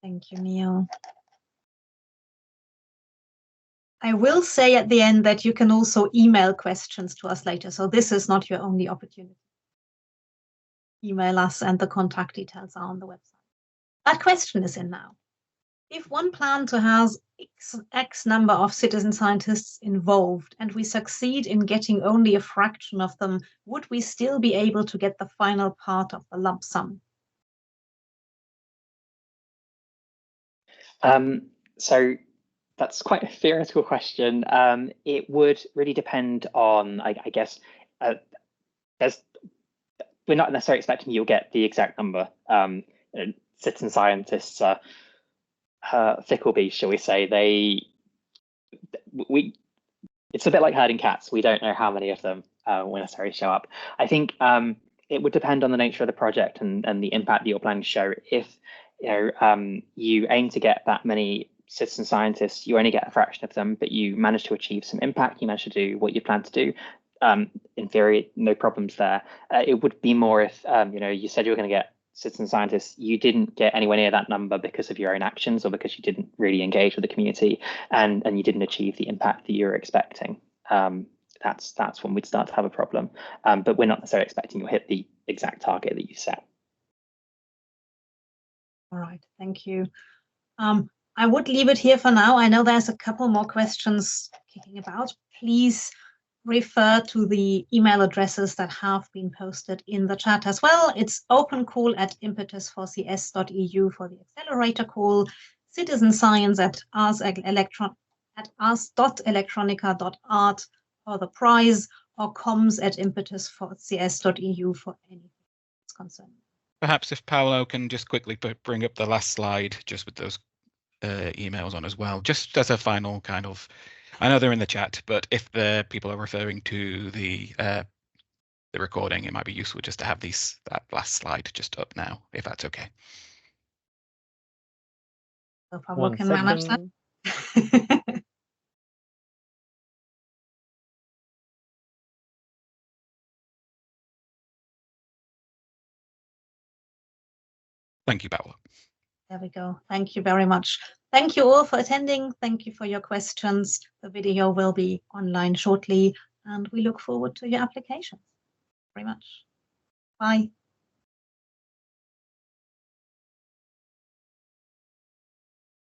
Thank you, Neil. I will say at the end that you can also email questions to us later. So this is not your only opportunity. Email us and the contact details are on the website. That question is in now. If one plan to have X number of citizen scientists involved and we succeed in getting only a fraction of them, would we still be able to get the final part of the lump sum? So that's quite a theoretical question. It would really depend on, I guess, we're not necessarily expecting you'll get the exact number. Citizen scientists are fickle beasts, shall we say. It's a bit like herding cats. We don't know how many of them will necessarily show up. I think it would depend on the nature of the project and the impact that you're planning to show. If you aim to get that many citizen scientists, you only get a fraction of them, but you manage to achieve some impact, you manage to do what you plan to do. In theory, no problems there. It would be more if you said you were going to get citizen scientists, you didn't get anywhere near that number because of your own actions or because you didn't really engage with the community and you didn't achieve the impact that you were expecting. That's when we'd start to have a problem. But we're not necessarily expecting you'll hit the exact target that you set. All right, thank you. I would leave it here for now. I know there's a couple more questions kicking about. Please refer to the email addresses that have been posted in the chat as well. It's open call at impetus4cs.eu for the accelerator call, citizen science at ars.electronica.art for the prize, or comms at impetus4cs.eu for anything that's concerned. Perhaps if Paolo can just quickly bring up the last slide, just with those emails on as well, just as a final kind of, I know they're in the chat, but if the people are referring to the recording, it might be useful just to have that last slide just up now, if that's okay. So Pablo can manage that. Thank you, Paolo. There we go. Thank you very much. Thank you all for attending. Thank you for your questions. The video will be online shortly, and we look forward to your applications. Very much. Bye.